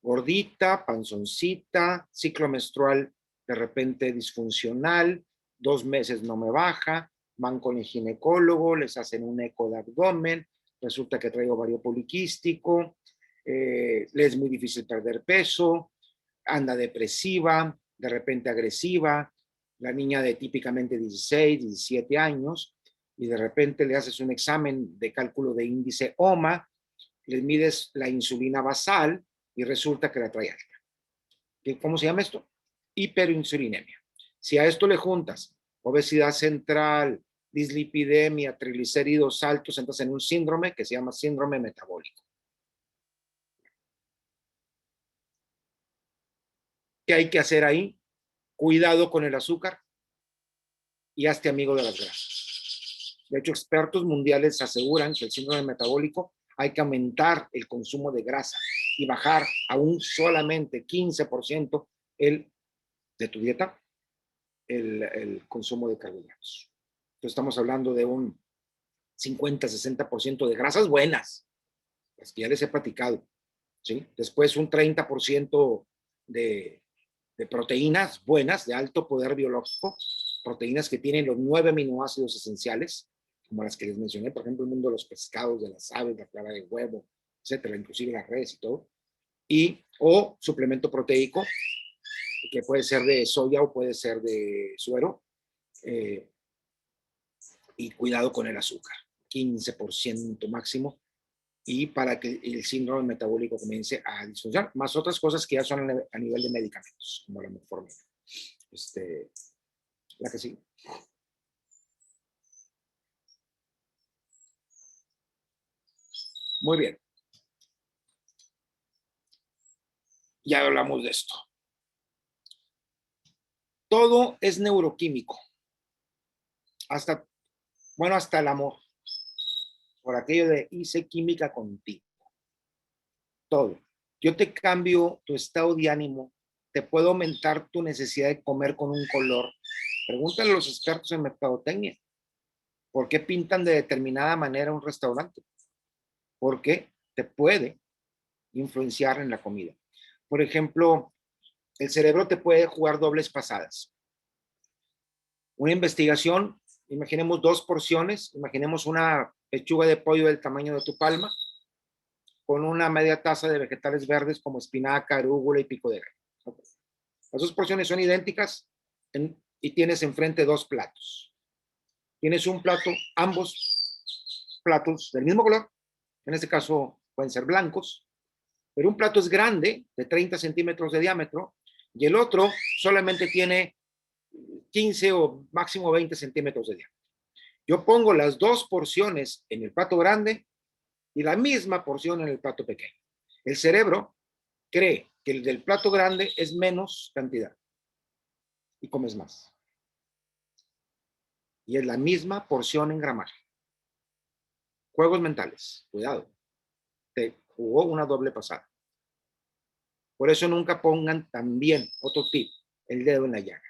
Gordita, panzoncita, ciclo menstrual de repente disfuncional, 2 meses no me baja, van con el ginecólogo, les hacen un eco de abdomen, resulta que traigo ovario poliquístico, le es muy difícil perder peso, anda depresiva, de repente agresiva, la niña de típicamente 16, 17 años, y de repente le haces un examen de cálculo de índice OMA, le mides la insulina basal y resulta que la trae alta. ¿Cómo se llama esto? Hiperinsulinemia. Si a esto le juntas obesidad central, dislipidemia, triglicéridos altos, entras en un síndrome que se llama síndrome metabólico. ¿Qué hay que hacer ahí? Cuidado con el azúcar y hazte amigo de las grasas. De hecho, expertos mundiales aseguran que el síndrome metabólico hay que aumentar el consumo de grasa y bajar a un solamente 15% de tu dieta el consumo de carbohidratos. Entonces estamos hablando de un 50-60% de grasas buenas, las que ya les he platicado, ¿sí? Después un 30% de proteínas buenas, de alto poder biológico, proteínas que tienen los 9 aminoácidos esenciales, como las que les mencioné, por ejemplo, el mundo de los pescados, de las aves, la clara de huevo, etcétera, inclusive las redes y todo, o suplemento proteico, que puede ser de soya o puede ser de suero, y cuidado con el azúcar, 15% máximo, y para que el síndrome metabólico comience a disfuncionar, más otras cosas que ya son a nivel de medicamentos, como la metformina. La que sigue. Muy bien. ya hablamos de esto. Todo es neuroquímico, hasta el amor, por aquello de hice química contigo. Todo. Yo te cambio tu estado de ánimo, te puedo aumentar tu necesidad de comer con un color. Pregúntale a los expertos en mercadotecnia, ¿por qué pintan de determinada manera un restaurante? Porque te puede influenciar en la comida. Por ejemplo, el cerebro te puede jugar dobles pasadas. Una investigación, imaginemos 2 porciones, imaginemos una pechuga de pollo del tamaño de tu palma, con una media taza de vegetales verdes como espinaca, arúgula y pico de gallo. Las 2 porciones son idénticas y tienes enfrente 2 platos. Tienes un plato, ambos platos del mismo color, en este caso pueden ser blancos, pero un plato es grande, de 30 centímetros de diámetro, y el otro solamente tiene 15 o máximo 20 centímetros de diámetro. Yo pongo las 2 porciones en el plato grande y la misma porción en el plato pequeño. El cerebro cree que el del plato grande es menos cantidad y comes más. Y es la misma porción en gramaje. Juegos mentales, cuidado. Te jugó una doble pasada. Por eso nunca pongan también, otro tip, el dedo en la llaga.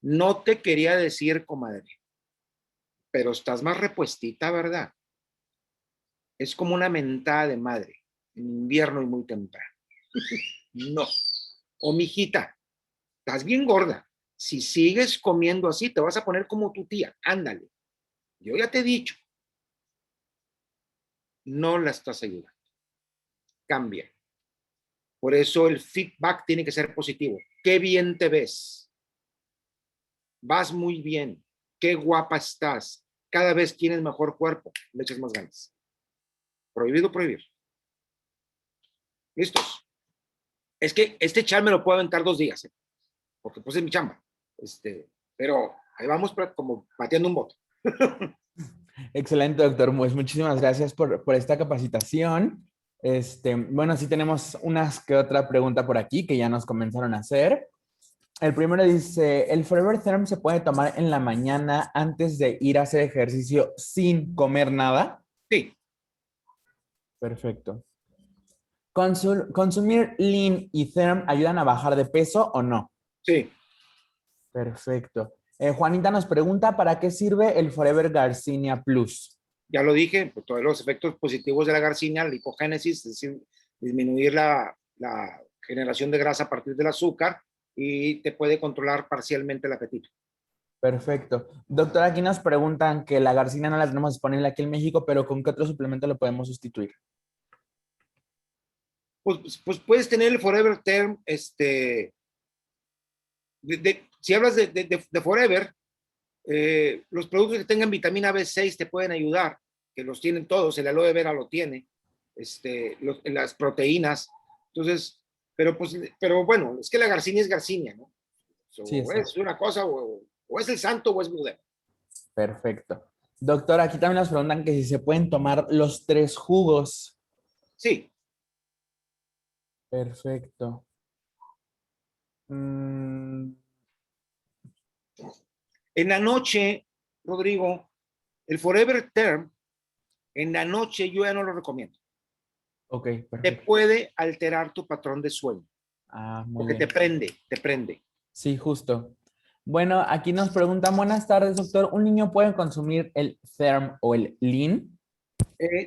No te quería decir, comadre, pero estás más repuestita, ¿verdad? Es como una mentada de madre, en invierno y muy temprano. No. O mijita, estás bien gorda. Si sigues comiendo así, te vas a poner como tu tía. Ándale. Yo ya te he dicho. No la estás ayudando. Cambia. Por eso el feedback tiene que ser positivo. Qué bien te ves. Vas muy bien. Qué guapa estás. Cada vez tienes mejor cuerpo. Le echas más ganas. Prohibido prohibir. ¿Listos? Es que este chat me lo puedo aventar 2 días, porque pues es mi chamba. Pero ahí vamos como pateando un voto. Excelente, doctor. Pues muchísimas gracias por esta capacitación. Bueno, sí tenemos unas que otra pregunta por aquí que ya nos comenzaron a hacer. El primero dice, ¿el Forever Therm se puede tomar en la mañana antes de ir a hacer ejercicio sin comer nada? Sí. Perfecto. ¿Consumir Lean y Therm ayudan a bajar de peso o no? Sí. Perfecto. Juanita nos pregunta, ¿para qué sirve el Forever Garcinia Plus? Ya lo dije, pues, todos los efectos positivos de la garcinia, la lipogénesis, es decir, disminuir la generación de grasa a partir del azúcar y te puede controlar parcialmente el apetito. Perfecto. Doctor, aquí nos preguntan que la garcina no la tenemos disponible aquí en México, pero ¿con qué otro suplemento lo podemos sustituir? Pues puedes tener el Forever Term, si hablas de Forever, los productos que tengan vitamina B6 te pueden ayudar, que los tienen todos, el aloe vera lo tiene, las proteínas. Entonces, pero bueno, es que la garcinia es garcinia, ¿no? Sí, O es una cosa, o es el santo o es Buda. perfecto. Doctor, aquí también nos preguntan que si se pueden tomar los 3 jugos. Sí. Perfecto. En la noche, Rodrigo, el Forever Term, en la noche yo ya no lo recomiendo. Ok, Te perfecto. puede alterar tu patrón de sueño. Muy Porque bien. te prende. Sí, justo. Bueno, aquí nos preguntan, buenas tardes, doctor. ¿Un niño puede consumir el Therm o el Lean?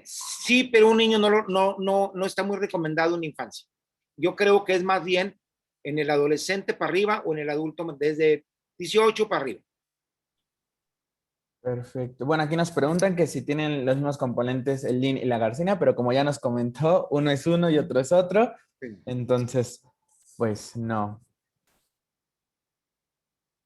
Sí, pero un niño no está muy recomendado en la infancia. Yo creo que es más bien en el adolescente para arriba o en el adulto desde 18 para arriba. Perfecto. Bueno, aquí nos preguntan que si tienen los mismos componentes el Lean y la Garcinia, pero como ya nos comentó, uno es uno y otro es otro. Sí. Entonces, pues no.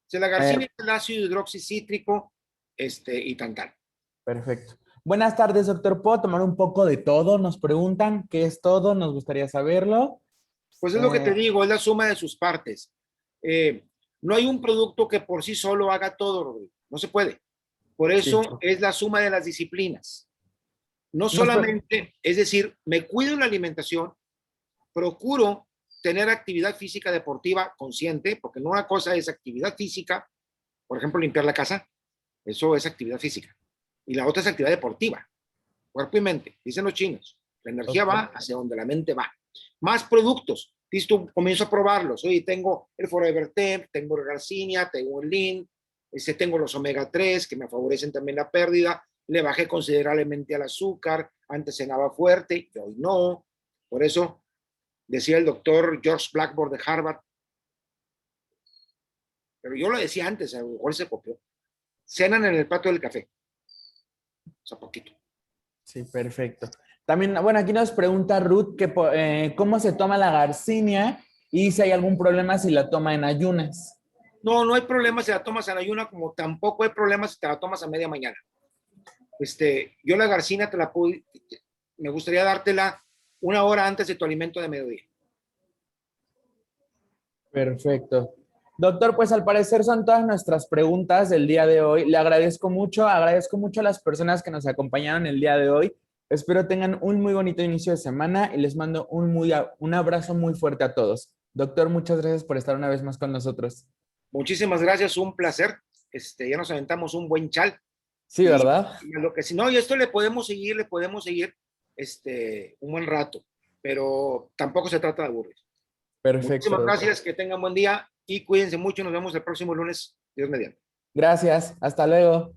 Si la garcinia es el ácido hidroxicítrico y tal. Perfecto. Buenas tardes, doctor. ¿Puedo tomar un poco de todo? Nos preguntan qué es todo, nos gustaría saberlo. Pues es lo que te digo, es la suma de sus partes. No hay un producto que por sí solo haga todo, Rodrigo. No se puede. Por eso Sí. es la suma de las disciplinas. No solamente, es decir, me cuido en la alimentación, procuro tener actividad física deportiva consciente, porque no una cosa es actividad física, por ejemplo, limpiar la casa, eso es actividad física. Y la otra es actividad deportiva, cuerpo y mente, dicen los chinos. La energía va hacia donde la mente va. Más productos, listo, comienzo a probarlos. Oye, tengo el Forever Temp, tengo el Garcinia, tengo el Lean, tengo los omega 3 que me favorecen también la pérdida. Le bajé considerablemente al azúcar, antes cenaba fuerte y hoy no. Por eso decía el doctor George Blackburn de Harvard, pero yo lo decía antes, a lo mejor se copió, cenan en el patio del café, o sea, poquito. Sí, perfecto. También, bueno, aquí nos pregunta Ruth que cómo se toma la garcinia y si hay algún problema si la toma en ayunas. No, no hay problema si la tomas en ayuna, como tampoco hay problema si te la tomas a media mañana. Yo la garcina me gustaría dártela 1 hora antes de tu alimento de mediodía. Perfecto. Doctor, pues al parecer son todas nuestras preguntas del día de hoy. Le agradezco mucho a las personas que nos acompañaron el día de hoy. Espero tengan un muy bonito inicio de semana y les mando un abrazo muy fuerte a todos. Doctor, muchas gracias por estar una vez más con nosotros. Muchísimas gracias, un placer. Ya nos aventamos un buen chal. Sí, ¿verdad? Y lo que si no, y esto le podemos seguir un buen rato, pero tampoco se trata de aburrir. Perfecto. Muchísimas Doctor. gracias, que tengan buen día y cuídense mucho. Nos vemos el próximo lunes, Dios mediante. Gracias, hasta luego.